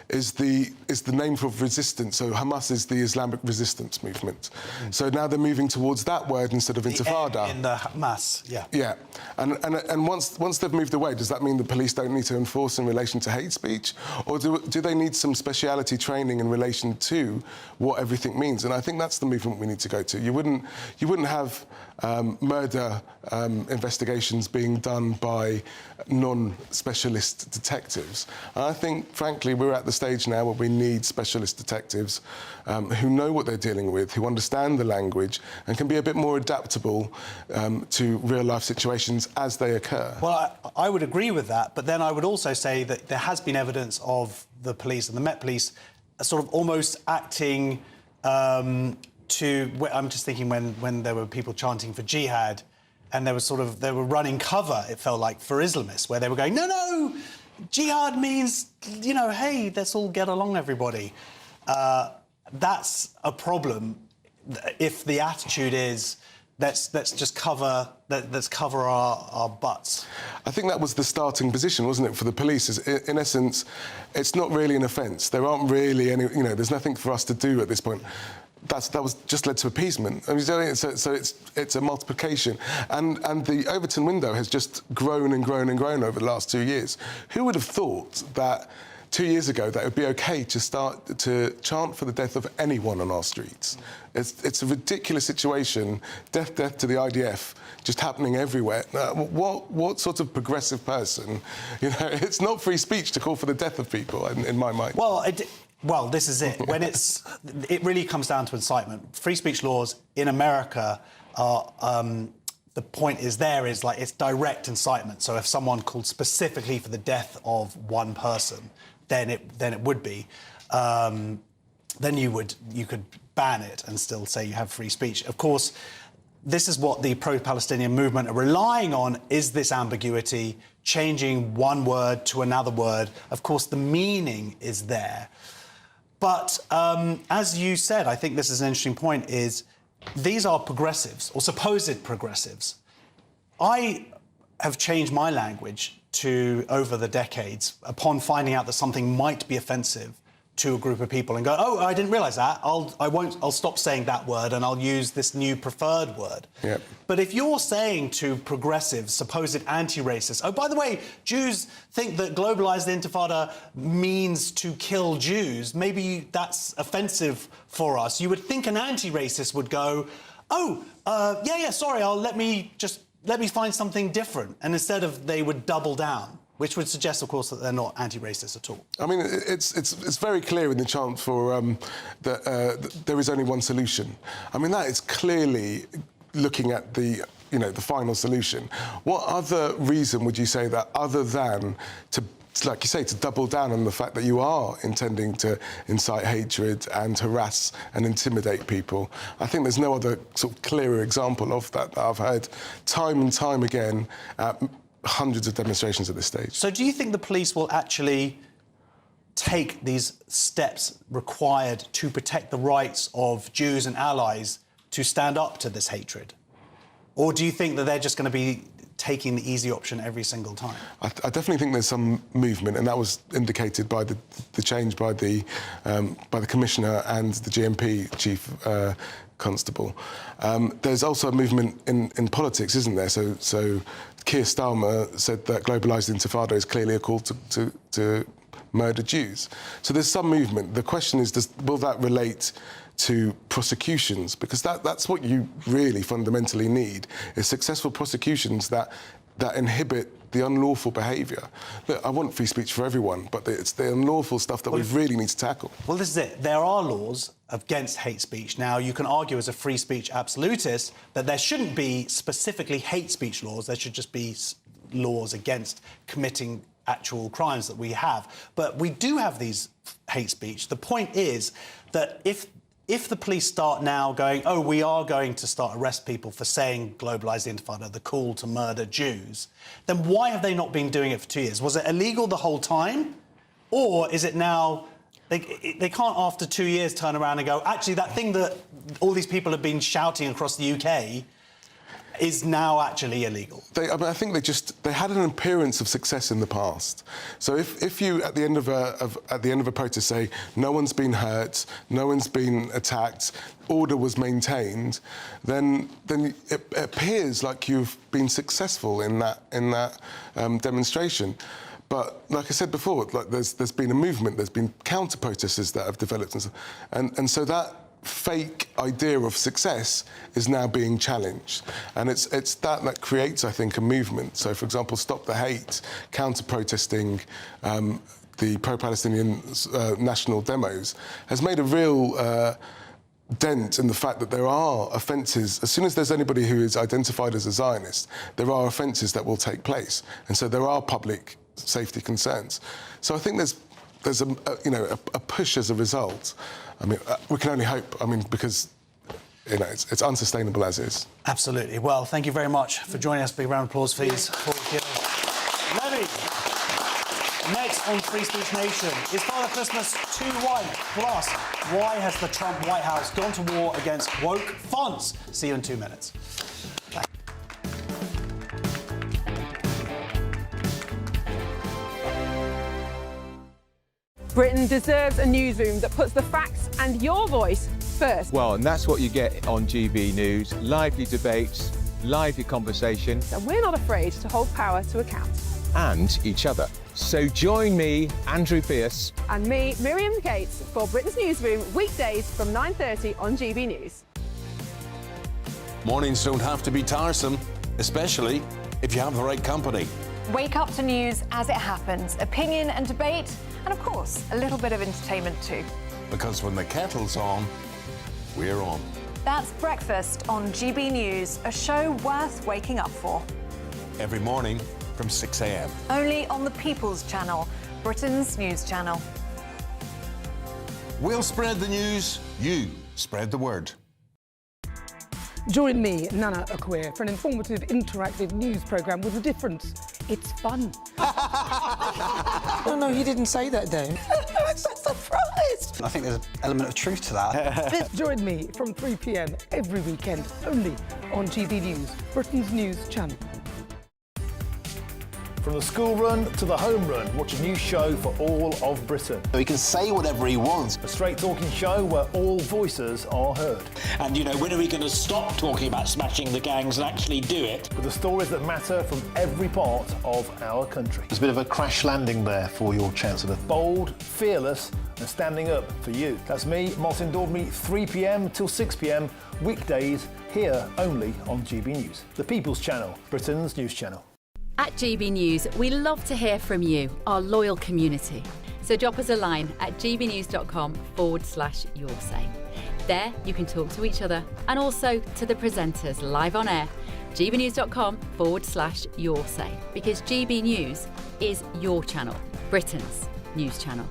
Speaker 3: is the name for resistance. So Hamas is the Islamic resistance movement. So now they're moving towards that word instead of Intifada.
Speaker 4: In the Hamas, yeah.
Speaker 3: Yeah, and once they've moved away, does that mean the police don't need to enforce in relation to hate speech, or do they need some speciality training in relation to what everything means? And I think that's the movement we need to go to. You wouldn't have murder investigations being done by non-specialist detectives. And I think, frankly, we're at the stage now where we need specialist detectives who know what they're dealing with, who understand the language, and can be a bit more adaptable to real-life situations as they occur.
Speaker 4: Well, I would agree with that, but then I would also say that there has been evidence of the police and the Met Police sort of almost acting I'm just thinking when there were people chanting for jihad, and they were running cover, it felt like, for Islamists, where they were going, no, jihad means, you know, hey, let's all get along, everybody. That's a problem if the attitude is let's just cover our butts.
Speaker 3: I think that was the starting position, wasn't it, for the police? In essence, it's not really an offence. There aren't really any, you know, there's nothing for us to do at this point. That was just led to appeasement. I mean, so it's a multiplication, and the Overton window has just grown and grown and grown over the last 2 years. Who would have thought that 2 years ago that it would be okay to start to chant for the death of anyone on our streets? It's a ridiculous situation. Death to the IDF, just happening everywhere. What sort of progressive person? You know, it's not free speech to call for the death of people, in my mind.
Speaker 4: Well, this is it. When it really comes down to incitement. Free speech laws in America are. The point is like it's direct incitement. So if someone called specifically for the death of one person, then it would be. Then you could ban it and still say you have free speech. Of course, this is what the pro-Palestinian movement are relying on, is this ambiguity, changing one word to another word. Of course, the meaning is there. But as you said, I think this is an interesting point, is these are progressives, or supposed progressives. I have changed my language over the decades upon finding out that something might be offensive to a group of people and go, oh, I didn't realise that. I'll stop saying that word and I'll use this new preferred word.
Speaker 3: Yep.
Speaker 4: But if you're saying to progressives, supposed anti-racists, oh, by the way, Jews think that globalised intifada means to kill Jews, maybe that's offensive for us. You would think an anti-racist would go, oh, yeah, sorry, let me find something different. And instead they would double down, which would suggest, of course, that they're not anti-racist at all.
Speaker 3: I mean, it's very clear in the chant for that there is only one solution. I mean, that is clearly looking at the final solution. What other reason would you say that, other than to, like you say, to double down on the fact that you are intending to incite hatred and harass and intimidate people? I think there's no other sort of clearer example of that I've heard time and time again at hundreds of demonstrations at this stage.
Speaker 4: So do you think the police will actually take these steps required to protect the rights of Jews and allies to stand up to this hatred? Or do you think that they're just going to be taking the easy option every single time?
Speaker 3: I definitely think there's some movement, and that was indicated by the change by the Commissioner and the GMP Chief Constable. There's also a movement in politics, isn't there? So Keir Starmer said that globalised intifada is clearly a call to murder Jews. So there's some movement. The question is, will that relate to prosecutions? Because that's what you really fundamentally need, is successful prosecutions that inhibit the unlawful behaviour. Look, I want free speech for everyone, but it's the unlawful stuff that we really need to tackle.
Speaker 4: Well, this is it. There are laws against hate speech. Now, you can argue as a free speech absolutist that there shouldn't be specifically hate speech laws. There should just be laws against committing actual crimes that we have. But we do have these hate speech. The point is that if the police start now going, oh, we are going to start arrest people for saying globalised intifada, the call to murder Jews, then why have they not been doing it for 2 years? Was it illegal the whole time? Or is it now... They can't, after 2 years, turn around and go, actually, that thing that all these people have been shouting across the UK is now actually illegal.
Speaker 3: I think they had an appearance of success in the past. So if you at the end of a protest say no one's been hurt, no one's been attacked, order was maintained, then it appears like you've been successful in that demonstration. But like I said before, like there's been a movement, there's been counter-protesters that have developed, and so that fake idea of success is now being challenged, and it's that creates, I think, a movement. So, for example, Stop the Hate, counter-protesting the pro-Palestinian national demos, has made a real dent in the fact that there are offences. As soon as there's anybody who is identified as a Zionist, there are offences that will take place, and so there are public safety concerns. So I think there's a push as a result. I mean, we can only hope. I mean, because it's unsustainable as is.
Speaker 4: Absolutely. Well, thank you very much for joining us. Big round of applause, please. For Levy. on Free Speech Nation. Is Father Christmas too white? Plus, why has the Trump White House gone to war against woke fonts? See you in 2 minutes.
Speaker 16: Britain deserves a newsroom that puts the facts and your voice first.
Speaker 10: Well, and that's what you get on GB News. Lively debates, lively conversation.
Speaker 16: And we're not afraid to hold power to account.
Speaker 10: And each other. So join me, Andrew Pierce.
Speaker 16: And me, Miriam Gates, for Britain's Newsroom, weekdays from 9:30 on GB News.
Speaker 5: Mornings don't have to be tiresome, especially if you have the right company.
Speaker 16: Wake up to news as it happens, opinion and debate, and of course, a little bit of entertainment too.
Speaker 5: Because when the kettle's on, we're on.
Speaker 16: That's Breakfast on GB News, a show worth waking up for.
Speaker 5: Every morning from 6 a.m.
Speaker 16: Only on the People's Channel, Britain's news channel.
Speaker 5: We'll spread the news, you spread the word.
Speaker 9: Join me, Nana Akwe, for an informative, interactive news programme with a difference. It's fun.
Speaker 19: No, he didn't say that, though. I'm so surprised.
Speaker 27: I think there's an element of truth to that.
Speaker 9: Join me from 3 p.m. every weekend, only on GB News, Britain's news channel.
Speaker 6: From the school run to the home run, watch a new show for all of Britain.
Speaker 8: He can say whatever he wants.
Speaker 6: A straight-talking show where all voices are heard.
Speaker 8: And, you know, when are we going to stop talking about smashing the gangs and actually do it?
Speaker 6: With the stories that matter from every part of our country.
Speaker 7: There's a bit of a crash landing there for your Chancellor.
Speaker 6: Bold, fearless and standing up for you. That's me, Martin Dordme, 3 p.m. till 6 p.m, weekdays, here only on GB News. The People's Channel, Britain's news channel.
Speaker 2: At GB News, we love to hear from you, our loyal community. So drop us a line at gbnews.com/yoursay. There you can talk to each other and also to the presenters live on air. gbnews.com/yoursay, because GB News is your channel, Britain's news channel.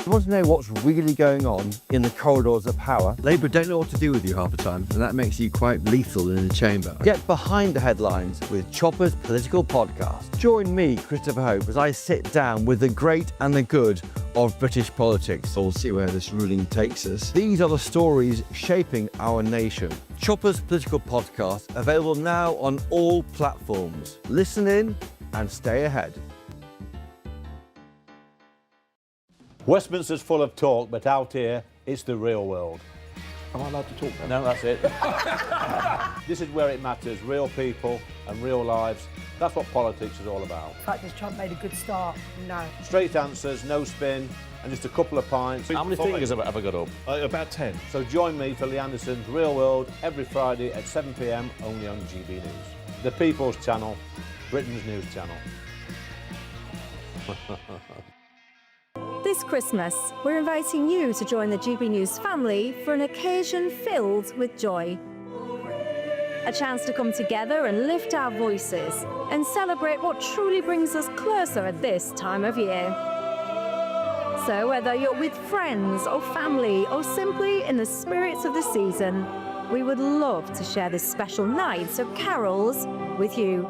Speaker 18: You want to know what's really going on in the corridors of power? Labour don't know what to do with you half the time, and that makes you quite lethal in the chamber. Get behind the headlines with Chopper's Political Podcast. Join me, Christopher Hope, as I sit down with the great and the good of British politics. We'll see where this ruling takes us. These are the stories shaping our nation. Chopper's Political Podcast, available now on all platforms. Listen in and stay ahead.
Speaker 20: Westminster's full of talk, but out here, it's the real world.
Speaker 6: Am I allowed to talk
Speaker 20: No,
Speaker 6: now?
Speaker 20: that's it. This is where it matters, real people and real lives. That's what politics is all about.
Speaker 9: In fact, has Trump made a good start? No.
Speaker 20: Straight answers, no spin, and just a couple of pints.
Speaker 6: How many fingers have I got up? About 10.
Speaker 20: So join me for Lee Anderson's Real World every Friday at 7 p.m, only on GB News. The People's Channel, Britain's news channel.
Speaker 24: This Christmas, we're inviting you to join the GB News family for an occasion filled with joy. A chance to come together and lift our voices and celebrate what truly brings us closer at this time of year. So whether you're with friends or family or simply in the spirits of the season, we would love to share this special night of carols with you.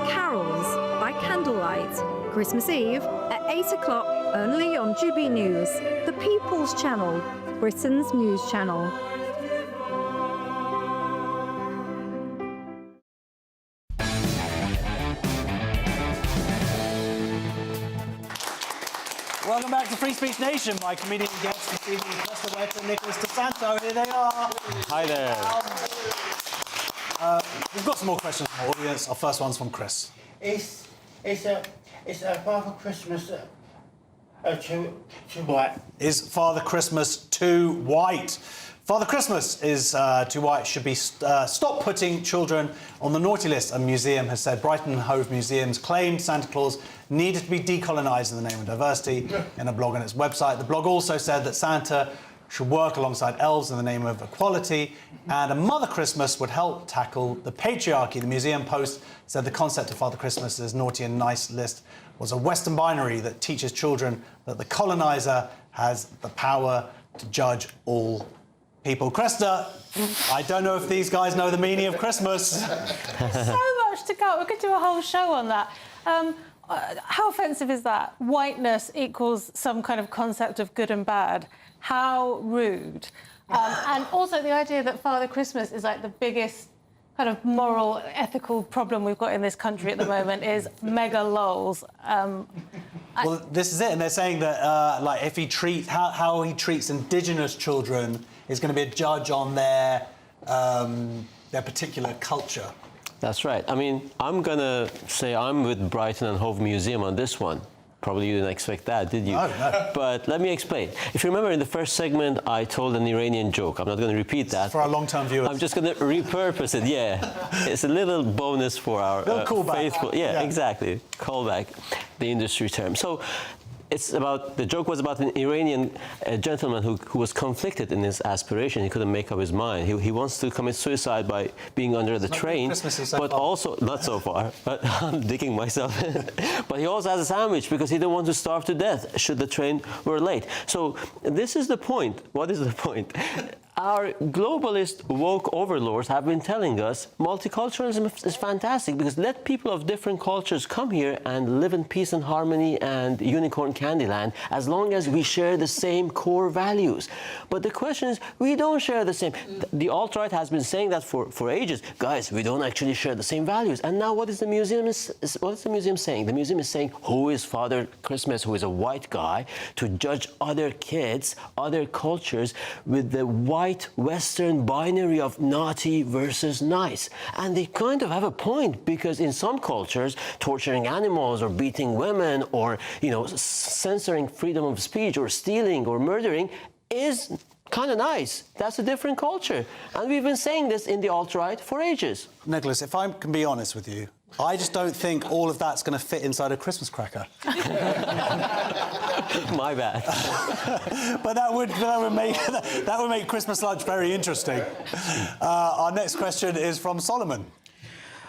Speaker 24: Carols by candlelight, Christmas Eve at 8 o'clock, only on GB News, the People's Channel, Britain's news channel.
Speaker 4: Welcome back to Free Speech Nation. My comedian guests this evening, Lester Wett and Nicholas DeSanto. Here they are.
Speaker 20: Hi there.
Speaker 4: We've got some more questions from the audience. Our first one's from Chris.
Speaker 25: It's Father Christmas too white.
Speaker 4: Is Father Christmas too white? Father Christmas is too white. Should be stop putting children on the naughty list, a museum has said. Brighton and Hove Museums claimed Santa Claus needed to be decolonised in the name of diversity in a blog on its website. The blog also said that Santa should work alongside elves in the name of equality, and a Mother Christmas would help tackle the patriarchy. The museum post said the concept of Father Christmas's naughty and nice list was a Western binary that teaches children that the coloniser has the power to judge all people. Cresta, I don't know if these guys know the meaning of Christmas.
Speaker 26: So much to go. We could do a whole show on that.
Speaker 11: how offensive is that? Whiteness equals some kind of concept of good and bad. How rude. And also the idea that Father Christmas is like the biggest kind of moral, ethical problem we've got in this country at the moment is mega lols.
Speaker 4: Well, this is it, and they're saying that like if he how he treats Indigenous children is going to be a judge on their particular culture.
Speaker 12: That's right. I mean, I'm gonna say I'm with Brighton and Hove Museum on this one. Probably you didn't expect that, did you?
Speaker 4: No.
Speaker 12: But let me explain. If you remember in the first segment, I told an Iranian joke. I'm not going to repeat that.
Speaker 4: For our long-term viewers.
Speaker 12: I'm just going to repurpose it, yeah. It's a little bonus for our faithful... Yeah, exactly. Callback, the industry term. So it's about... The joke was about an Iranian gentleman who was conflicted in his aspiration. He couldn't make up his mind. He wants to commit suicide by being under the train, but also... Not so far, but I'm digging myself in. But he also has a sandwich because he didn't want to starve to death should the train were late. So this is the point. What is the point? Our globalist woke overlords have been telling us multiculturalism is fantastic because let people of different cultures come here and live in peace and harmony and unicorn candyland as long as we share the same core values. But the question is, we don't share the same. The alt-right has been saying that for ages. Guys, we don't actually share the same values. And now what is the museum saying? The museum is saying, who is Father Christmas, who is a white guy, to judge other kids, other cultures with the white Western binary of naughty versus nice. And they kind of have a point because in some cultures, torturing animals or beating women or, you know, censoring freedom of speech or stealing or murdering is kind of nice. That's a different culture. And we've been saying this in the alt-right for ages.
Speaker 4: Nicholas, if I can be honest with you, I just don't think all of that's going to fit inside a Christmas cracker.
Speaker 12: My bad.
Speaker 4: But that would make Christmas lunch very interesting. Our next question is from Solomon.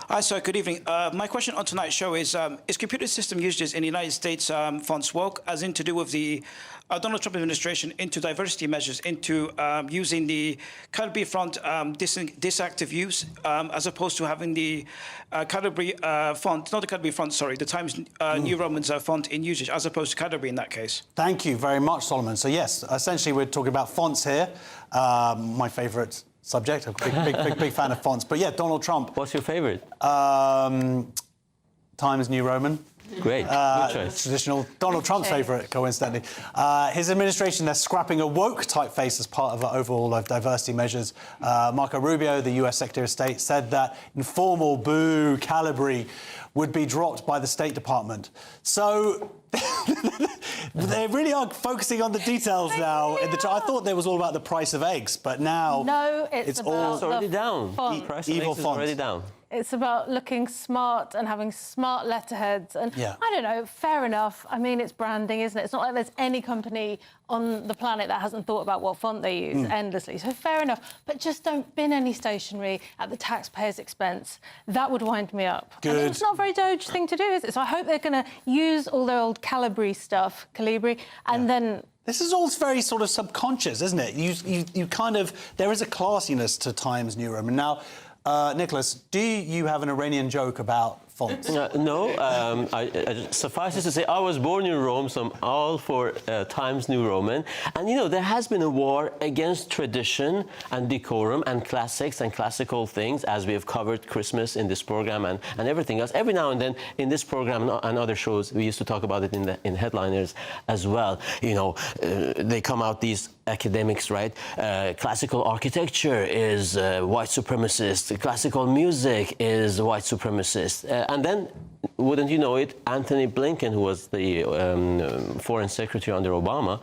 Speaker 13: Hi, sir. Good evening. My question on tonight's show is computer system usage in the United States fonts woke, as in to do with the Donald Trump administration into diversity measures, into using the Calibri font disactive use, as opposed to having the Calibri font, not the Calibri font, sorry, the Times New Roman's font in usage, as opposed to Calibri in that case.
Speaker 4: Thank you very much, Solomon. So, yes, essentially we're talking about fonts here. My favourite subject. I'm a big fan of fonts. But yeah, Donald Trump.
Speaker 12: What's your favourite?
Speaker 4: Times New Roman.
Speaker 12: Great. Good choice.
Speaker 4: Traditional. Donald Trump's favourite, coincidentally. His administration, they're scrapping a woke typeface as part of our overall diversity measures. Marco Rubio, the US Secretary of State, said that informal boo Calibri would be dropped by the State Department. So they really are focusing on the details now. I thought it was all about the price of eggs, but now
Speaker 11: no, it's
Speaker 4: all
Speaker 12: already down.
Speaker 11: Font.
Speaker 12: Price of
Speaker 4: evil
Speaker 12: eggs is
Speaker 4: font.
Speaker 12: already down.
Speaker 11: It's about looking smart and having smart letterheads. And
Speaker 4: yeah.
Speaker 11: I don't know, fair enough. I mean, it's branding, isn't it? It's not like there's any company on the planet that hasn't thought about what font they use endlessly. So fair enough. But just don't bin any stationery at the taxpayer's expense. That would wind me up.
Speaker 4: Good.
Speaker 11: And it's not a very Doge thing to do, is it? So I hope they're going to use all their old Calibri stuff, and then...
Speaker 4: This is all very sort of subconscious, isn't it? You kind of... There is a classiness to Times New Roman. Now, Nicholas, do you have an Iranian joke about fonts?
Speaker 12: No. Suffice it to say, I was born in Rome, so I'm all for Times New Roman. And, you know, there has been a war against tradition and decorum and classics and classical things, as we have covered Christmas in this program and everything else. Every now and then in this program and other shows, we used to talk about it in Headliners as well. You know, they come out, these academics, right? Classical architecture is white supremacist. Classical music is white supremacist. And then, wouldn't you know it, Anthony Blinken, who was the foreign secretary under Obama,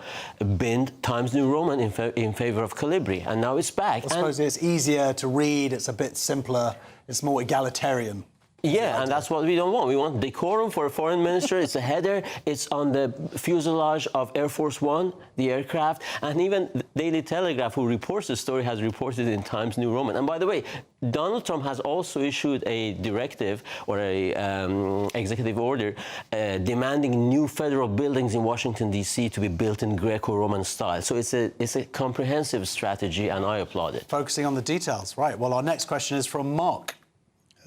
Speaker 12: binned Times New Roman in favor of Calibri, and now it's back.
Speaker 4: I suppose it's easier to read, it's a bit simpler, it's more egalitarian.
Speaker 12: Yeah, and that's what we don't want. We want decorum for a foreign minister. It's a header. It's on the fuselage of Air Force One, the aircraft. And even Daily Telegraph, who reports the story, has reported in Times New Roman. And by the way, Donald Trump has also issued a directive or a executive order demanding new federal buildings in Washington, D.C. to be built in Greco-Roman style. So it's a comprehensive strategy, and I applaud it.
Speaker 4: Focusing on the details. Right. Well, our next question is from Mark.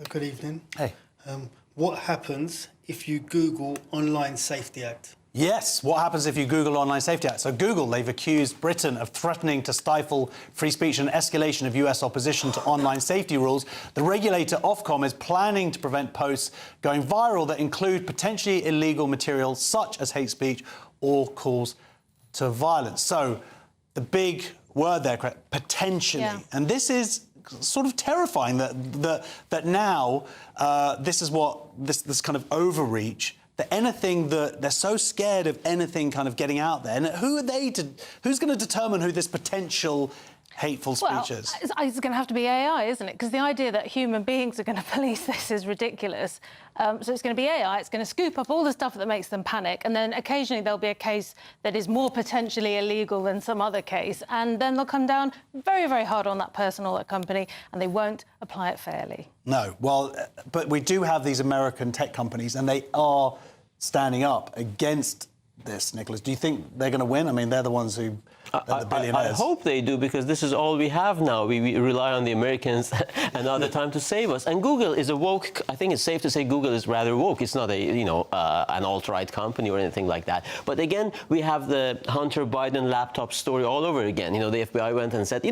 Speaker 14: Good evening.
Speaker 4: Hey.
Speaker 14: What happens
Speaker 25: if you Google Online Safety Act?
Speaker 4: Yes, what happens if you Google Online Safety Act? So Google, they've accused Britain of threatening to stifle free speech and escalation of US opposition to online safety rules. The regulator, Ofcom, is planning to prevent posts going viral that include potentially illegal material such as hate speech or calls to violence. So the big word there, potentially. Yeah. And this is sort of terrifying that now this is this kind of overreach, that anything that they're so scared of anything kind of getting out there. And who are they to? Who's going to determine who this potential hateful speech is?
Speaker 11: It's going to have to be AI, isn't it? Because the idea that human beings are going to police this is ridiculous. So it's going to be AI. It's going to scoop up all the stuff that makes them panic, and then occasionally there'll be a case that is more potentially illegal than some other case, and then they'll come down very, very hard on that person or that company, and they won't apply it fairly.
Speaker 4: No, well, but we do have these American tech companies, and they are standing up against this, Nicholas. Do you think they're going to win? I mean, they're the ones who...
Speaker 12: I hope they do, because this is all we have now. We rely on the Americans another time to save us. And Google is a woke. I think it's safe to say Google is rather woke. It's not an alt-right company or anything like that. But again, we have the Hunter Biden laptop story all over again. The FBI went and said,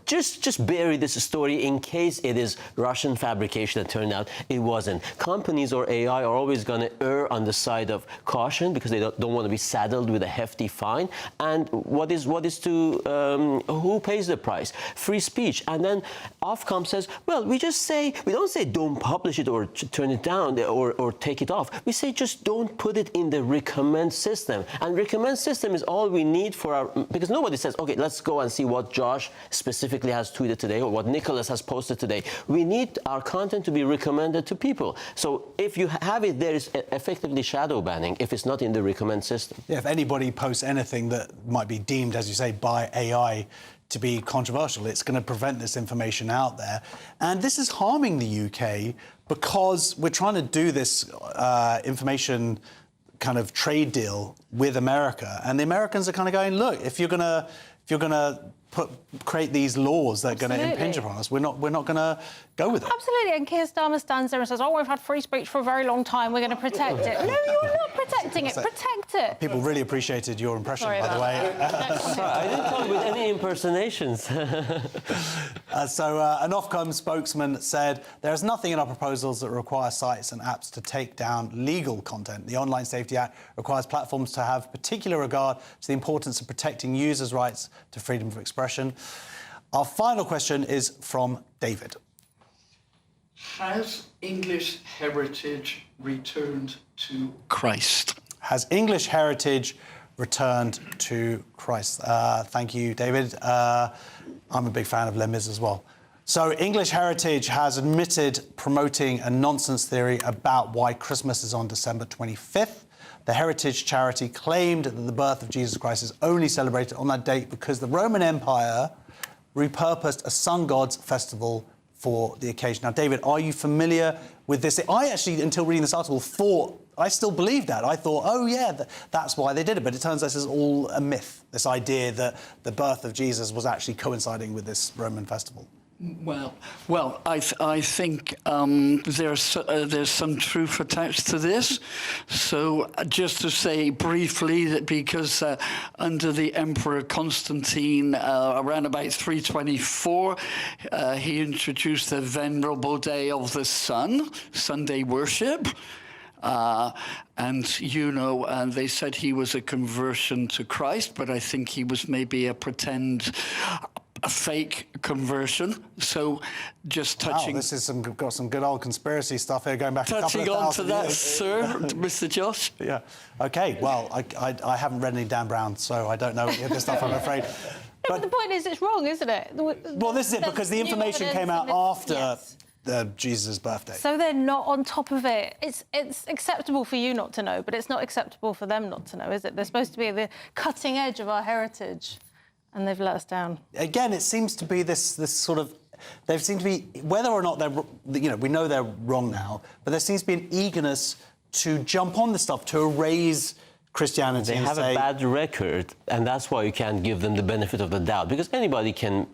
Speaker 12: just bury this story in case it is Russian fabrication. That turned out it wasn't. Companies or AI are always going to err on the side of caution because they don't want to be saddled with a hefty fine. And what is to who pays the price? Free speech. And then Ofcom says, well, we don't say don't publish it or turn it down or take it off. We say just don't put it in the recommend system. And recommend system is all we need for because nobody says, okay, let's go and see what Josh specifically has tweeted today or what Nicholas has posted today. We need our content to be recommended to people. So if you have it, there is effectively shadow banning if it's not in the recommend system.
Speaker 4: Yeah, if anybody posts anything that might be deemed, as you say, by AI to be controversial, it's going to prevent this information out there. And this is harming the UK because we're trying to do this information kind of trade deal with America. And the Americans are kind of going, look, if you're going to create these laws that are going to impinge upon us, we're not going to go with it.
Speaker 11: Absolutely. And Keir Starmer stands there and says, oh, we've had free speech for a very long time, we're going to protect it. No, you're not protecting it. Protect it.
Speaker 4: People really appreciated your impression, by the way.
Speaker 12: I didn't come with any impersonations.
Speaker 4: So an Ofcom spokesman said, there is nothing in our proposals that require sites and apps to take down legal content. The Online Safety Act requires platforms to have particular regard to the importance of protecting users' rights to freedom of expression. Our final question is from David.
Speaker 1: Has English heritage returned to Christ?
Speaker 4: Has English heritage returned to Christ? Thank you, David. I'm a big fan of Les Mis as well. So English Heritage has admitted promoting a nonsense theory about why Christmas is on December 25th. The Heritage charity claimed that the birth of Jesus Christ is only celebrated on that date because the Roman Empire repurposed a sun gods festival for the occasion. Now, David, are you familiar with this? I actually, until reading this article, I still believed that. I thought, oh, yeah, that's why they did it. But it turns out this is all a myth, this idea that the birth of Jesus was actually coinciding with this Roman festival.
Speaker 1: Well, I think there's some truth attached to this. So just to say briefly that because under the Emperor Constantine, around about 324, he introduced the Venerable Day of the Sun, Sunday worship. And they said he was a conversion to Christ, but I think he was maybe a fake conversion. So just touching...
Speaker 4: Wow, this is got some good old conspiracy stuff here going back a couple of
Speaker 1: touching on to that,
Speaker 4: years.
Speaker 1: sir, Mr. Josh.
Speaker 4: Yeah. OK, well, I haven't read any Dan Brown, so I don't know this stuff, I'm afraid.
Speaker 11: But the point is, it's wrong, isn't it?
Speaker 4: Well, this is it, because the information came out after Jesus' birthday.
Speaker 11: So they're not on top of it. It's acceptable for you not to know, but it's not acceptable for them not to know, is it? They're supposed to be at the cutting edge of our heritage. And they've let us down.
Speaker 4: Again, it seems to be this sort of... There seems to be... Whether or not they're... we know they're wrong now, but there seems to be an eagerness to jump on this stuff, to erase Christianity.
Speaker 12: They have a bad record, and that's why you can't give them the benefit of the doubt, because anybody can,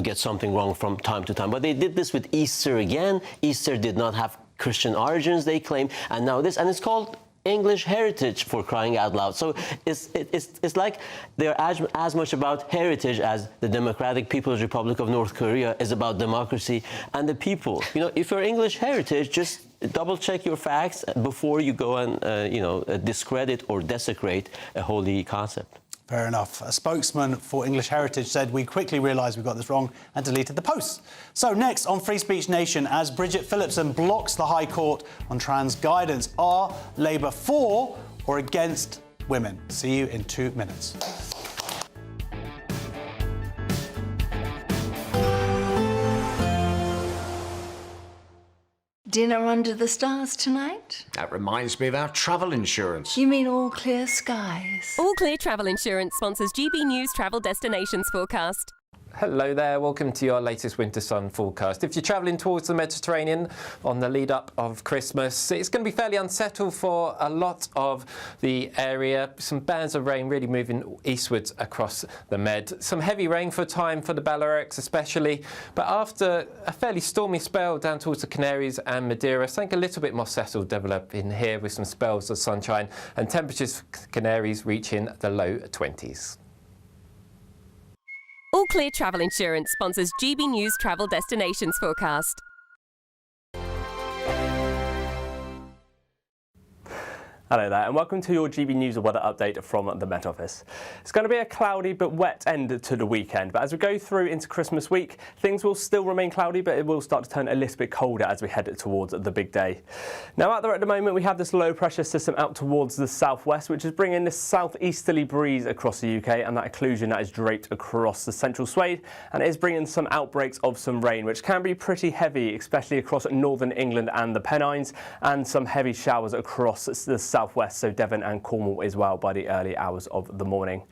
Speaker 12: get something wrong from time to time. But they did this with Easter again. Easter did not have Christian origins, they claim, and now this, and it's called English heritage, for crying out loud. So it's like they're as much about heritage as the Democratic People's Republic of North Korea is about democracy and the people. You know, if you're English heritage, just double check your facts before you go and discredit or desecrate a holy concept.
Speaker 4: Fair enough. A spokesman for English Heritage said, "We quickly realised we got this wrong and deleted the post." So next on Free Speech Nation, as Bridget Phillipson blocks the High Court on trans guidance, are Labour for or against women? See you in 2 minutes.
Speaker 14: Dinner under the stars tonight?
Speaker 15: That reminds me of our travel insurance.
Speaker 14: You mean all clear skies?
Speaker 17: All Clear Travel Insurance sponsors GB News Travel Destinations forecast.
Speaker 21: Hello there, welcome to your latest winter sun forecast. If you're travelling towards the Mediterranean on the lead up of Christmas, it's going to be fairly unsettled for a lot of the area. Some bands of rain really moving eastwards across the Med. Some heavy rain for a time for the Balearics especially, but after a fairly stormy spell down towards the Canaries and Madeira, something a little bit more settled developing here with some spells of sunshine and temperatures for Canaries reaching the low 20s.
Speaker 17: All Clear Travel Insurance sponsors GB News Travel Destinations forecast.
Speaker 22: Hello there and welcome to your GB News weather update from the Met Office. It's going to be a cloudy but wet end to the weekend, but as we go through into Christmas week, things will still remain cloudy, but it will start to turn a little bit colder as we head towards the big day. Now out there at the moment we have this low pressure system out towards the southwest, which is bringing this southeasterly breeze across the UK and that occlusion that is draped across the central swathe, and it is bringing some outbreaks of some rain, which can be pretty heavy, especially across northern England and the Pennines, and some heavy showers across the southwest, so Devon and Cornwall as well by the early hours of the morning.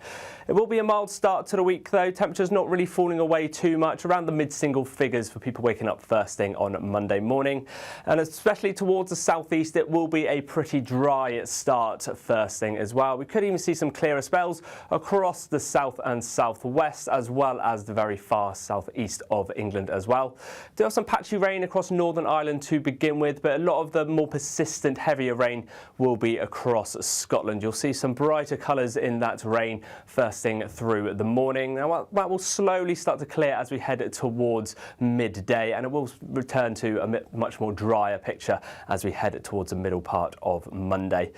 Speaker 22: It will be a mild start to the week though, temperatures not really falling away too much, around the mid-single figures for people waking up first thing on Monday morning. And especially towards the southeast, it will be a pretty dry start first thing as well. We could even see some clearer spells across the south and southwest, as well as the very far southeast of England as well. Do have some patchy rain across Northern Ireland to begin with, but a lot of the more persistent, heavier rain will be across Scotland. You'll see some brighter colours in that rain first thing through the morning. Now that will slowly start to clear as we head towards midday, and it will return to a much more drier picture as we head towards the middle part of Monday.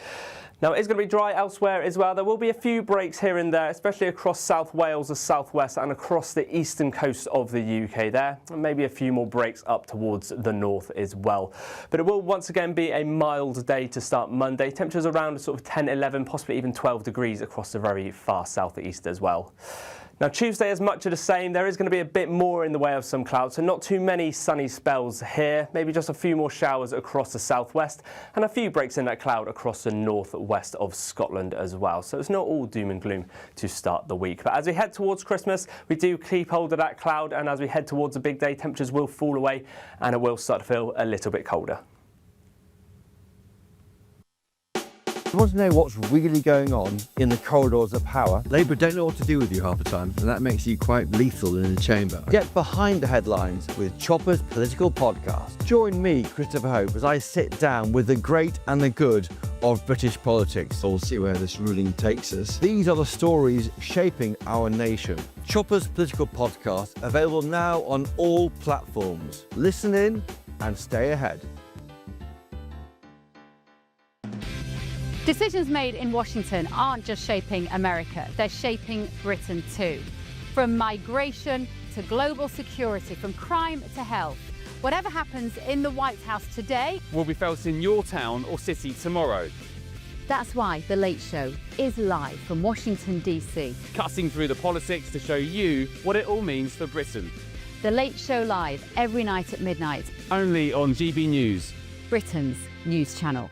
Speaker 22: Now it is going to be dry elsewhere as well. There will be a few breaks here and there, especially across South Wales, the southwest, and across the eastern coast of the UK there. And maybe a few more breaks up towards the north as well. But it will once again be a mild day to start Monday. Temperatures around sort of 10, 11, possibly even 12 degrees across the very far southeast as well. Now Tuesday is much of the same. There is going to be a bit more in the way of some clouds, so not too many sunny spells here. Maybe just a few more showers across the southwest and a few breaks in that cloud across the northwest of Scotland as well. So it's not all doom and gloom to start the week. But as we head towards Christmas, we do keep hold of that cloud, and as we head towards the big day, temperatures will fall away and it will start to feel a little bit colder.
Speaker 18: You want to know what's really going on in the corridors of power? Labour don't know what to do with you half the time, and that makes you quite lethal in the chamber. Get behind the headlines with Chopper's political podcast. Join me, Christopher Hope, as I sit down with the great and the good of British politics. We'll see where this ruling takes us. These are the stories shaping our nation. Chopper's political podcast, available now on all platforms. Listen in and stay ahead.
Speaker 23: Decisions made in Washington aren't just shaping America, they're shaping Britain too. From migration to global security, from crime to health. Whatever happens in the White House today
Speaker 26: will be felt in your town or city tomorrow.
Speaker 23: That's why The Late Show is live from Washington, D.C.
Speaker 26: Cutting through the politics to show you what it all means for Britain.
Speaker 23: The Late Show live every night at midnight.
Speaker 26: Only on GB News,
Speaker 23: Britain's news channel.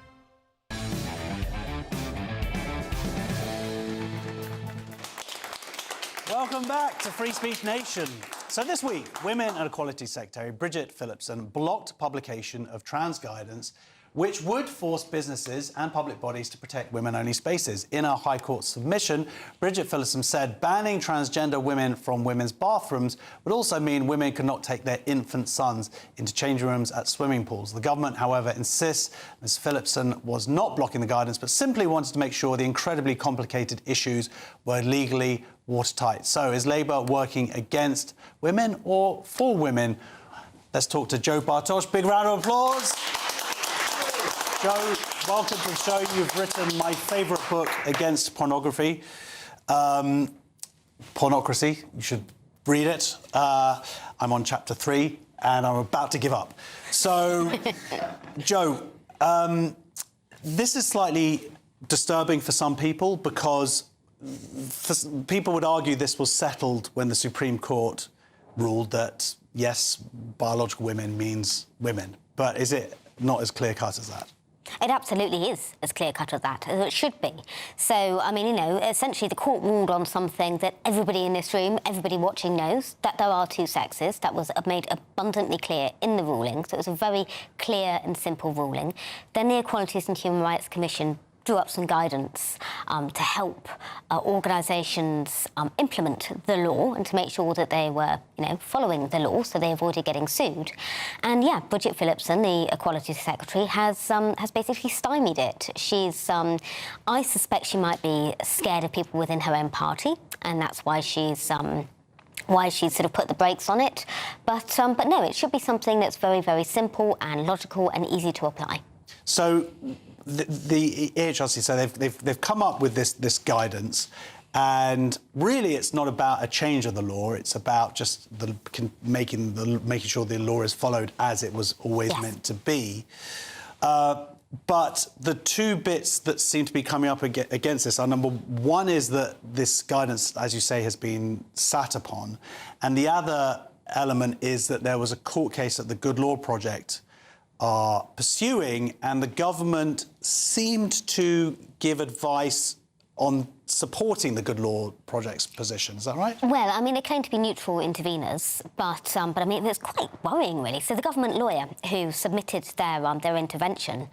Speaker 4: Welcome back to Free Speech Nation. So this week, Women and Equality Secretary Bridget Phillipson blocked publication of trans guidance, which would force businesses and public bodies to protect women-only spaces. In a High Court submission, Bridget Phillipson said banning transgender women from women's bathrooms would also mean women could not take their infant sons into changing rooms at swimming pools. The government, however, insists Ms Phillipson was not blocking the guidance, but simply wanted to make sure the incredibly complicated issues were legally watertight. So is Labour working against women or for women? Let's talk to Joe Bartosz. Big round of applause. Joe, welcome to the show. You've written my favourite book, Against Pornography. Pornocracy. You should read it. I'm on chapter 3 and I'm about to give up. So, Joe, this is slightly disturbing for some people because people would argue this was settled when the Supreme Court ruled that, yes, biological women means women. But is it not as clear-cut as that?
Speaker 3: It absolutely is as clear-cut as that, as it should be. So, I mean, you know, essentially the court ruled on something that everybody in this room, everybody watching knows, that there are two sexes. That was made abundantly clear in the ruling. So it was a very clear and simple ruling. Then the Equalities and Human Rights Commission drew up some guidance to help organisations implement the law and to make sure that they were, you know, following the law, so they avoided getting sued. And yeah, Bridget Phillipson, the Equality Secretary, has basically stymied it. She's, I suspect she might be scared of people within her own party, and that's why she's sort of put the brakes on it. But no, it should be something that's very, very simple and logical and easy to apply.
Speaker 4: So the EHRC, so they've come up with this guidance, and really it's not about a change of the law. It's about just making sure the law is followed as it was always meant to be. But the two bits that seem to be coming up against this are, number one, is that this guidance, as you say, has been sat upon, and the other element is that there was a court case that the Good Law Project are pursuing, and the government seemed to give advice on supporting the Good Law Project's position. Is that right?
Speaker 3: Well, I mean, they claim to be neutral interveners, but I mean, it's quite worrying, really. So the government lawyer who submitted their intervention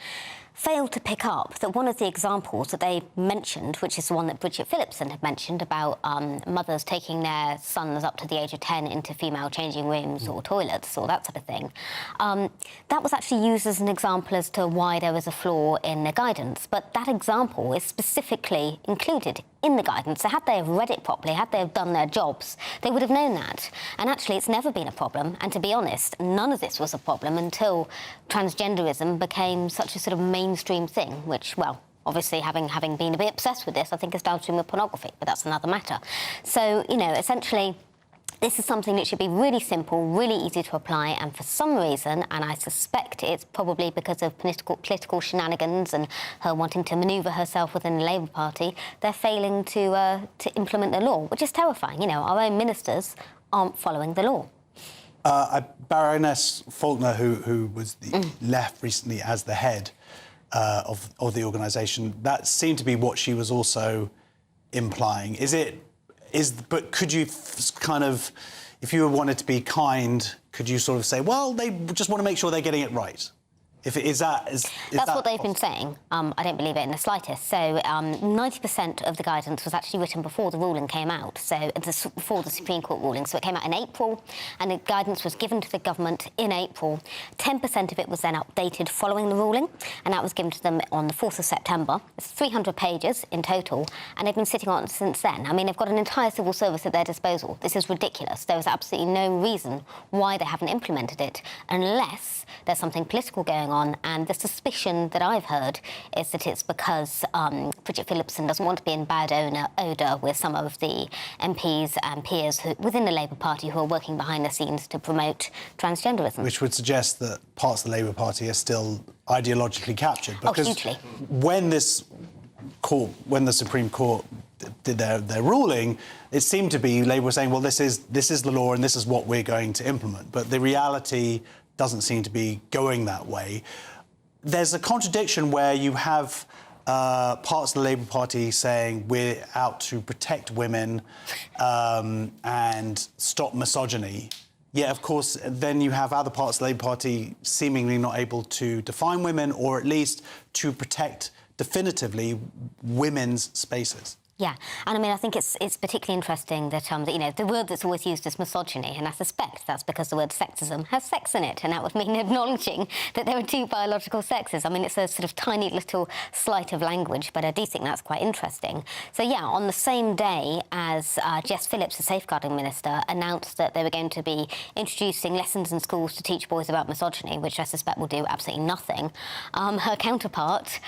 Speaker 3: failed to pick up that one of the examples that they mentioned, which is the one that Bridget Phillipson had mentioned about mothers taking their sons up to the age of 10 into female changing rooms or toilets or that sort of thing, that was actually used as an example as to why there was a flaw in the guidance. But that example is specifically included in the guidance. So had they have read it properly, had they have done their jobs, they would have known that. And actually, it's never been a problem. And to be honest, none of this was a problem until transgenderism became such a sort of mainstream thing, which, well, obviously, having been a bit obsessed with this, I think is downstream of pornography, but that's another matter. So, you know, essentially, this is something that should be really simple, really easy to apply, and for some reason, and I suspect it's probably because of political shenanigans and her wanting to manoeuvre herself within the Labour Party, they're failing to implement the law, which is terrifying. You know, our own ministers aren't following the law.
Speaker 4: Baroness Faulkner, who was left recently as the head of the organisation, that seemed to be what she was also implying. But could you kind of, if you wanted to be kind, could you sort of say, well, they just want to make sure they're getting it right? That's
Speaker 3: what they've been saying. I don't believe it in the slightest. So 90% of the guidance was actually written before the ruling came out, so before the Supreme Court ruling. So it came out in April, and the guidance was given to the government in April. 10% of it was then updated following the ruling, and that was given to them on the 4th of September. It's 300 pages in total, and they've been sitting on it since then. I mean, they've got an entire civil service at their disposal. This is ridiculous. There is absolutely no reason why they haven't implemented it, unless there's something political going on, and the suspicion that I've heard is that it's because Bridget Phillipson doesn't want to be in bad odour with some of the MPs and peers within the Labour Party who are working behind the scenes to promote transgenderism.
Speaker 4: Which would suggest that parts of the Labour Party are still ideologically captured. Because
Speaker 3: hugely.
Speaker 4: When the Supreme Court did their ruling, it seemed to be Labour was saying, well, this is the law and this is what we're going to implement. But the reality doesn't seem to be going that way. There's a contradiction where you have parts of the Labour Party saying we're out to protect women and stop misogyny, Yet, of course, then you have other parts of the Labour Party seemingly not able to define women, or at least to protect definitively women's spaces.
Speaker 3: Yeah, and I mean, I think it's particularly interesting that, you know, the word that's always used is misogyny, and I suspect that's because the word sexism has sex in it, and that would mean acknowledging that there are two biological sexes. I mean, it's a sort of tiny little sleight of language, but I do think that's quite interesting. So, yeah, on the same day as Jess Phillips, the safeguarding minister, announced that they were going to be introducing lessons in schools to teach boys about misogyny, which I suspect will do absolutely nothing, her counterpart,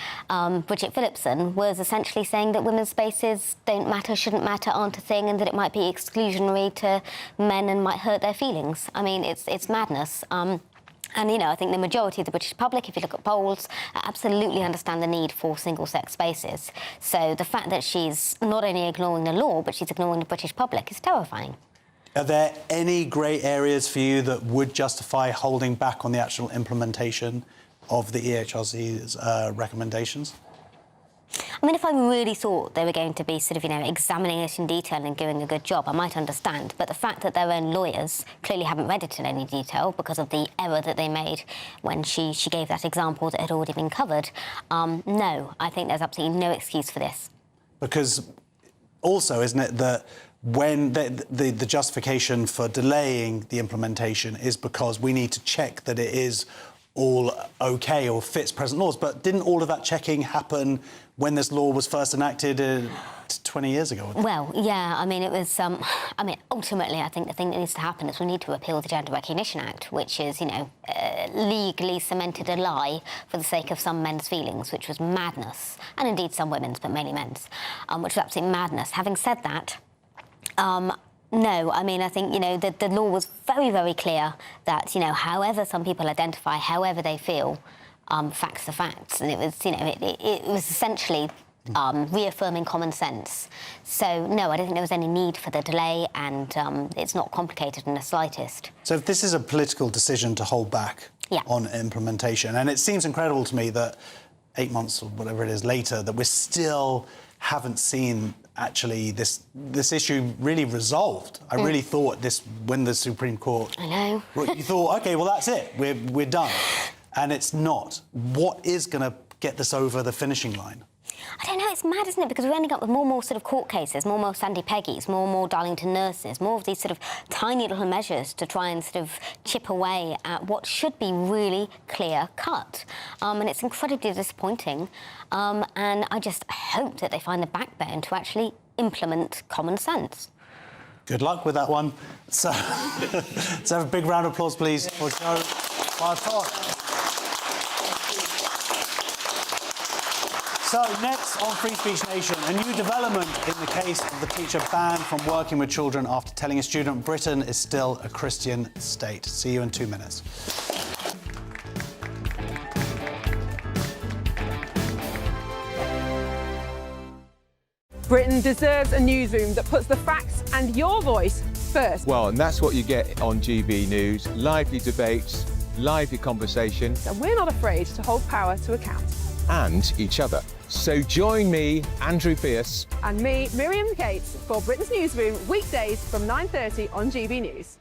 Speaker 3: Bridget Phillipson, was essentially saying that women's spaces don't matter, shouldn't matter, aren't a thing, and that it might be exclusionary to men and might hurt their feelings. I mean, it's madness. And, you know, I think the majority of the British public, if you look at polls, absolutely understand the need for single-sex spaces. So the fact that she's not only ignoring the law, but she's ignoring the British public is terrifying.
Speaker 4: Are there any grey areas for you that would justify holding back on the actual implementation of the EHRC's recommendations?
Speaker 3: I mean, if I really thought they were going to be sort of, you know, examining it in detail and doing a good job, I might understand. But the fact that their own lawyers clearly haven't read it in any detail because of the error that they made when she gave that example that had already been covered, no, I think there's absolutely no excuse for this.
Speaker 4: Because also, isn't it, that when the justification for delaying the implementation is because we need to check that it is all OK or fits present laws. But didn't all of that checking happen when this law was first enacted 20 years ago?
Speaker 3: Well, yeah, I mean, it was... I mean, ultimately, I think the thing that needs to happen is we need to repeal the Gender Recognition Act, which is, you know, legally cemented a lie for the sake of some men's feelings, which was madness, and indeed some women's, but mainly men's, which was absolute madness. Having said that, no, I mean, I think, you know, the law was very, very clear that, you know, however some people identify, however they feel, facts are facts. And it was, you know, it was essentially reaffirming common sense. So, no, I don't think there was any need for the delay, and it's not complicated in the slightest.
Speaker 4: So if this is a political decision to hold back on implementation, and it seems incredible to me that 8 months or whatever it is later, that we still haven't seen actually this issue really resolved. I really thought this, when the Supreme Court...
Speaker 3: I know.
Speaker 4: You thought, OK, well, that's it, we're done. And it's not. What is going to get this over the finishing line?
Speaker 3: I don't know, it's mad, isn't it? Because we're ending up with more and more sort of court cases, more and more Sandy Peggies, more and more Darlington nurses, more of these sort of tiny little measures to try and sort of chip away at what should be really clear-cut. And it's incredibly disappointing. And I just hope that they find the backbone to actually implement common sense.
Speaker 4: Good luck with that one. So, let's have a big round of applause, please, for Joe Bartot. So, next on Free Speech Nation, a new development in the case of the teacher banned from working with children after telling a student Britain is still a Christian state. See you in 2 minutes.
Speaker 9: Britain deserves a newsroom that puts the facts and your voice first.
Speaker 5: Well, and that's what you get on GB News. Lively debates, lively conversation.
Speaker 9: And we're not afraid to hold power to account.
Speaker 5: And each other. So join me, Andrew Pierce.
Speaker 9: And me, Miriam Gates, for Britain's Newsroom, weekdays from 9:30 on GB News.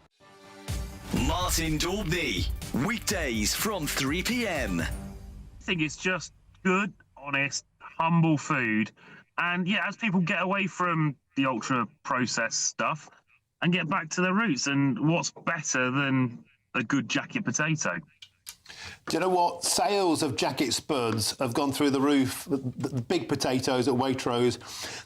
Speaker 7: Martin Daubney, weekdays from 3 p.m.
Speaker 8: I think it's just good, honest, humble food. And yeah, as people get away from the ultra-processed stuff and get back to their roots, and what's better than a good jacket potato?
Speaker 6: Do you know what? Sales of jacket spuds have gone through the roof. The big potatoes at Waitrose.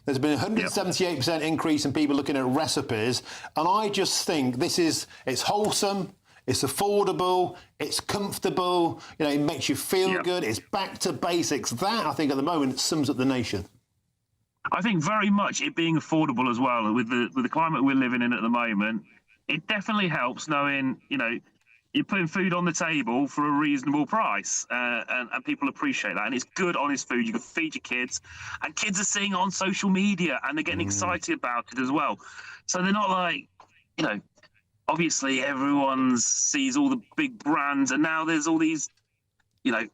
Speaker 6: There's been a 178% increase in people looking at recipes. And I just think it's wholesome, it's affordable, it's comfortable, you know, it makes you feel good, it's back to basics. That, I think, at the moment, sums up the nation.
Speaker 8: I think very much it being affordable as well. With the climate we're living in at the moment, it definitely helps knowing, you know, you're putting food on the table for a reasonable price, and people appreciate that. And it's good, honest food. You can feed your kids, and kids are seeing it on social media, and they're getting excited about it as well. So they're not like, you know, obviously everyone sees all the big brands, and now there's all these, you know,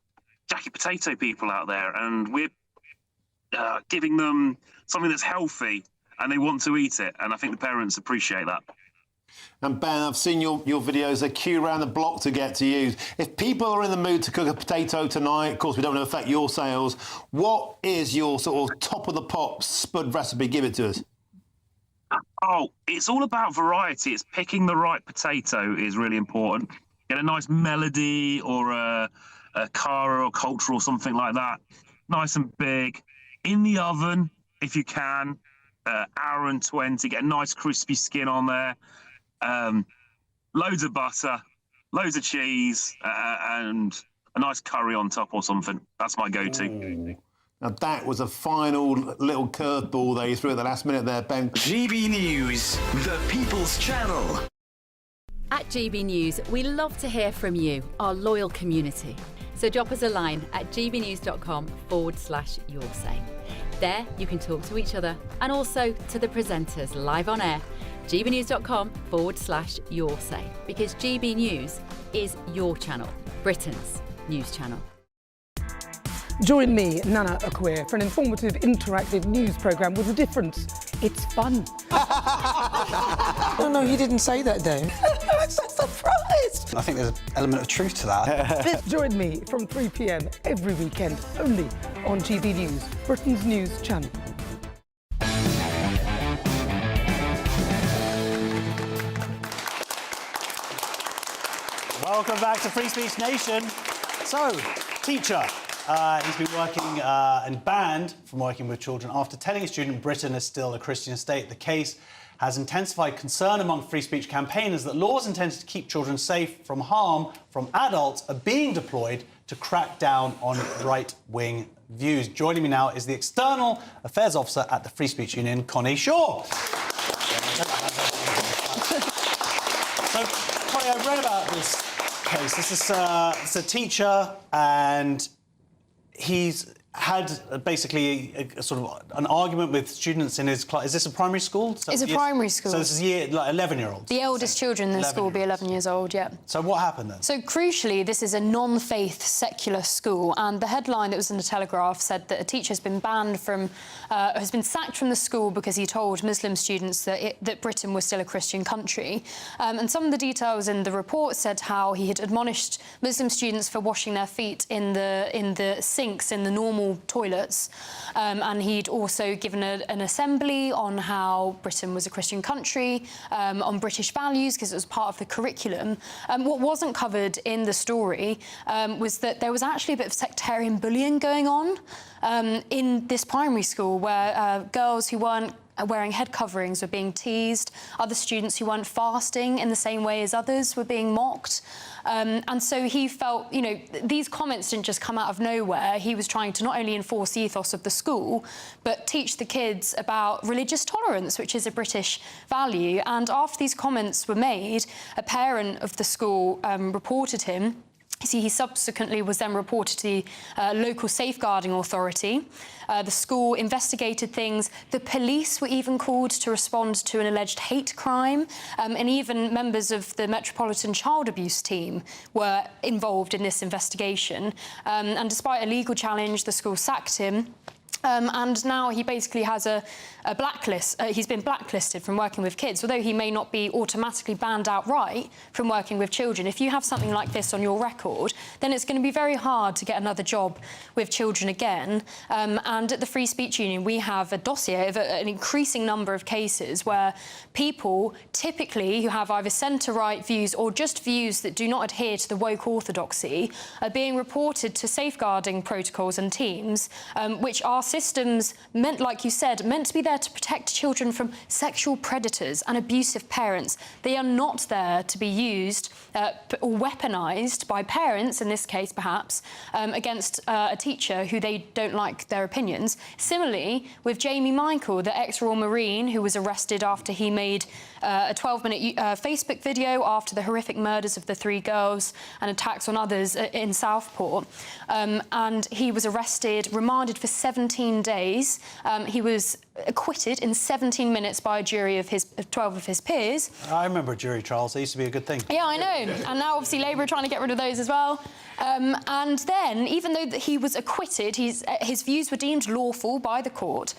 Speaker 8: jacket potato people out there, and we're giving them something that's healthy, and they want to eat it. And I think the parents appreciate that.
Speaker 6: And Ben, I've seen your videos. They queue around the block to get to you. If people are in the mood to cook a potato tonight, of course, we don't want to affect your sales. What is your sort of top of the pops spud recipe? Give it to us.
Speaker 8: Oh, it's all about variety. It's picking the right potato is really important. Get a nice melody or a cara or culture or something like that. Nice and big. In the oven, if you can. Hour and 20. Get a nice crispy skin on there. Loads of butter, loads of cheese, and a nice curry on top or something. That's my go-to.
Speaker 6: Ooh. Now that was a final little curveball they threw at the last minute there, Ben.
Speaker 7: GB News, the People's Channel.
Speaker 2: At GB News, we love to hear from you, our loyal community. So drop us a line at gbnews.com/yoursay. There you can talk to each other and also to the presenters live on air. gbnews.com/yoursay, because GB News is your channel, Britain's news channel.
Speaker 9: Join me, Nana Akweer, for an informative, interactive news programme with a difference. It's fun.
Speaker 25: No, he didn't say that, though.
Speaker 9: I'm so surprised.
Speaker 25: I think there's an element of truth to that.
Speaker 9: Join me from 3 p.m. every weekend, only on GB News, Britain's news channel.
Speaker 4: Welcome back to Free Speech Nation. So, teacher. He's been working and banned from working with children after telling a student Britain is still a Christian state. The case has intensified concern among free speech campaigners that laws intended to keep children safe from harm from adults are being deployed to crack down on right-wing views. Joining me now is the External Affairs Officer at the Free Speech Union, Connie Shaw. So, Connie, I read about this case. This is it's a teacher, and he's had basically a sort of an argument with students in his class. Is this a primary school?
Speaker 10: It's a primary school.
Speaker 4: So this is 11-year-olds?
Speaker 10: The eldest children in the school will be 11 years old, yeah.
Speaker 4: So what happened then?
Speaker 10: So crucially, this is a non-faith secular school, and the headline that was in the Telegraph said that a teacher has been banned from, has been sacked from the school because he told Muslim students that Britain was still a Christian country. And some of the details in the report said how he had admonished Muslim students for washing their feet in the sinks in the normal toilets, and he'd also given an assembly on how Britain was a Christian country, on British values, because it was part of the curriculum. What wasn't covered in the story was that there was actually a bit of sectarian bullying going on in this primary school, where girls who weren't wearing head coverings were being teased, other students who weren't fasting in the same way as others were being mocked. And so he felt, you know, these comments didn't just come out of nowhere. He was trying to not only enforce the ethos of the school, but teach the kids about religious tolerance, which is a British value. And after these comments were made, a parent of the school reported him. See, he subsequently was then reported to the local safeguarding authority. The school investigated things. The police were even called to respond to an alleged hate crime, and even members of the Metropolitan Child Abuse team were involved in this investigation. And despite a legal challenge, the school sacked him. And now he basically has a blacklist. He's been blacklisted from working with kids, although he may not be automatically banned outright from working with children. If you have something like this on your record, then it's going to be very hard to get another job with children again. And at the Free Speech Union, we have a dossier of an increasing number of cases where people, typically who have either centre-right views or just views that do not adhere to the woke orthodoxy, are being reported to safeguarding protocols and teams, which are systems meant, like you said, meant to be there to protect children from sexual predators and abusive parents. They are not there to be used or weaponised by parents, in this case perhaps, against a teacher who they don't like their opinions. Similarly, with Jamie Michael, the ex-Royal Marine who was arrested after he made a 12-minute Facebook video after the horrific murders of the 3 girls and attacks on others in Southport. And he was arrested, remanded for 17 days. He was acquitted in 17 minutes by a jury of 12 of his peers.
Speaker 4: I remember jury trials. They used to be a good thing.
Speaker 10: Yeah, I know. And now, obviously, Labour are trying to get rid of those as well. And then, even though that he was acquitted, his views were deemed lawful by the court.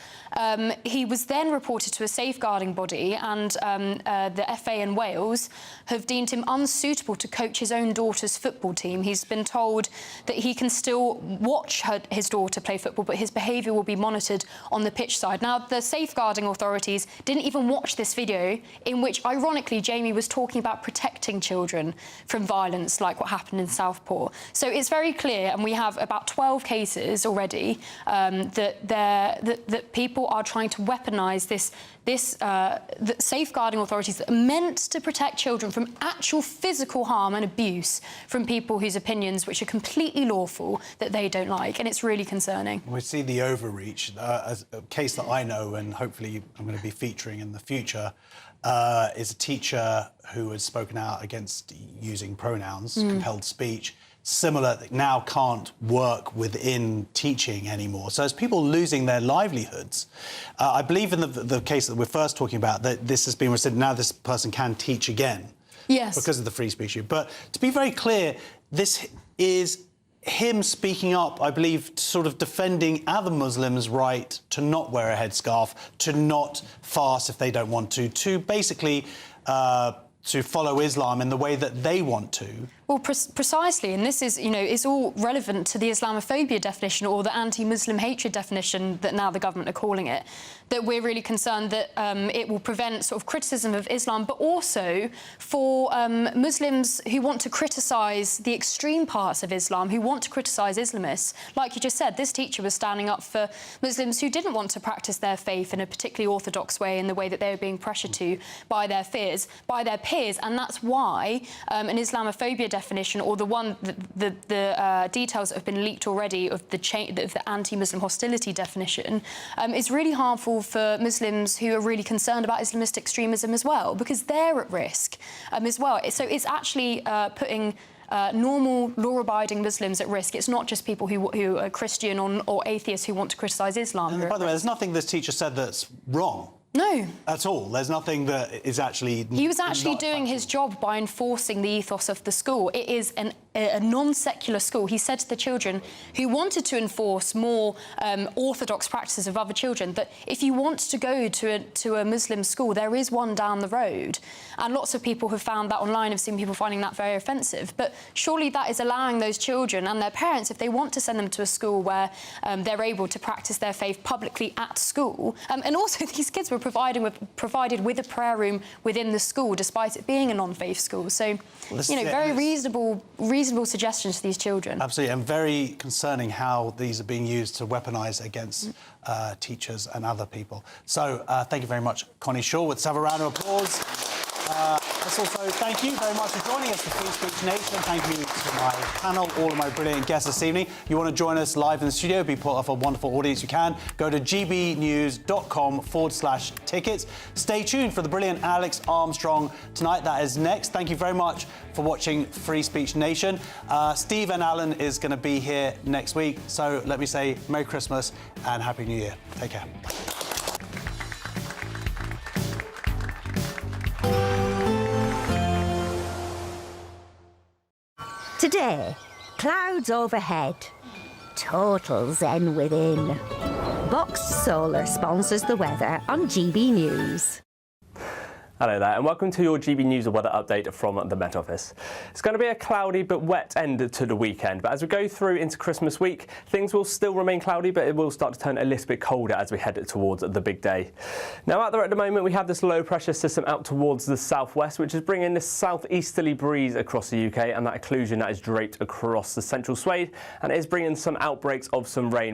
Speaker 10: He was then reported to a safeguarding body, and the FA in Wales have deemed him unsuitable to coach his own daughter's football team. He's been told that he can still watch his daughter play football, but his behaviour will be monitored on the pitch side. Now, the safeguarding authorities didn't even watch this video, in which, ironically, Jamie was talking about protecting children from violence, like what happened in Southport. So it's very clear, and we have about 12 cases already, that people are trying to weaponise the safeguarding authorities that are meant to protect children from actual physical harm and abuse from people whose opinions, which are completely lawful, that they don't like, and it's really concerning.
Speaker 4: We see the overreach. As a case that I know, and hopefully I'm going to be featuring in the future, is a teacher who has spoken out against using pronouns, compelled speech. Similar, now can't work within teaching anymore. So as people losing their livelihoods, I believe in the case that we're first talking about, that this has been rescinded, now this person can teach again.
Speaker 10: Yes.
Speaker 4: Because of the free speech issue. But to be very clear, this is him speaking up, I believe, sort of defending other Muslims' right to not wear a headscarf, to not fast if they don't want to basically to follow Islam in the way that they want to.
Speaker 10: Well, precisely, and this is, it's all relevant to the Islamophobia definition, or the anti-Muslim hatred definition that now the government are calling it, that we're really concerned that it will prevent sort of criticism of Islam, but also for Muslims who want to criticise the extreme parts of Islam, who want to criticise Islamists. Like you just said, this teacher was standing up for Muslims who didn't want to practice their faith in a particularly orthodox way, in the way that they were being pressured to by their peers, and that's why an Islamophobia definition, or the details that have been leaked already of the anti-Muslim hostility definition, is really harmful for Muslims who are really concerned about Islamist extremism as well, because they're at risk as well. So it's actually putting normal, law-abiding Muslims at risk. It's not just people who are Christian or atheists who want to criticise Islam.
Speaker 4: And by the way, there's nothing this teacher said that's wrong.
Speaker 10: No.
Speaker 4: At all. There's nothing that is actually...
Speaker 10: He was actually doing his job by enforcing the ethos of the school. It is a non-secular school. He said to the children who wanted to enforce more orthodox practices of other children that if you want to go to a Muslim school, there is one down the road. And lots of people have found that online, have seen people finding that very offensive. But surely that is allowing those children and their parents, if they want to send them to a school where they're able to practice their faith publicly at school. And also these kids were provided with a prayer room within the school, despite it being a non-faith school. So, very reasonable suggestions to these children.
Speaker 4: Absolutely, and very concerning how these are being used to weaponise against teachers and other people. So, thank you very much, Connie Shaw. Let's have a round of applause. Let's also thank you very much for joining us for Free Speech Nation. Thank you to my panel, all of my brilliant guests this evening. You want to join us live in the studio, be part of a wonderful audience, you can. Go to gbnews.com/tickets. Stay tuned for the brilliant Alex Armstrong tonight. That is next. Thank you very much for watching Free Speech Nation. Steve and Alan is going to be here next week. So let me say Merry Christmas and Happy New Year. Take care.
Speaker 1: Today, clouds overhead, total zen within. Boxed Solar sponsors the weather on GB News.
Speaker 22: Hello there, and welcome to your GB News weather update from the Met Office. It's going to be a cloudy but wet end to the weekend, but as we go through into Christmas week, things will still remain cloudy, but it will start to turn a little bit colder as we head towards the big day. Now, out there at the moment, we have this low pressure system out towards the southwest, which is bringing this southeasterly breeze across the UK, and that occlusion that is draped across the central swathe, and it is bringing some outbreaks of some rain, which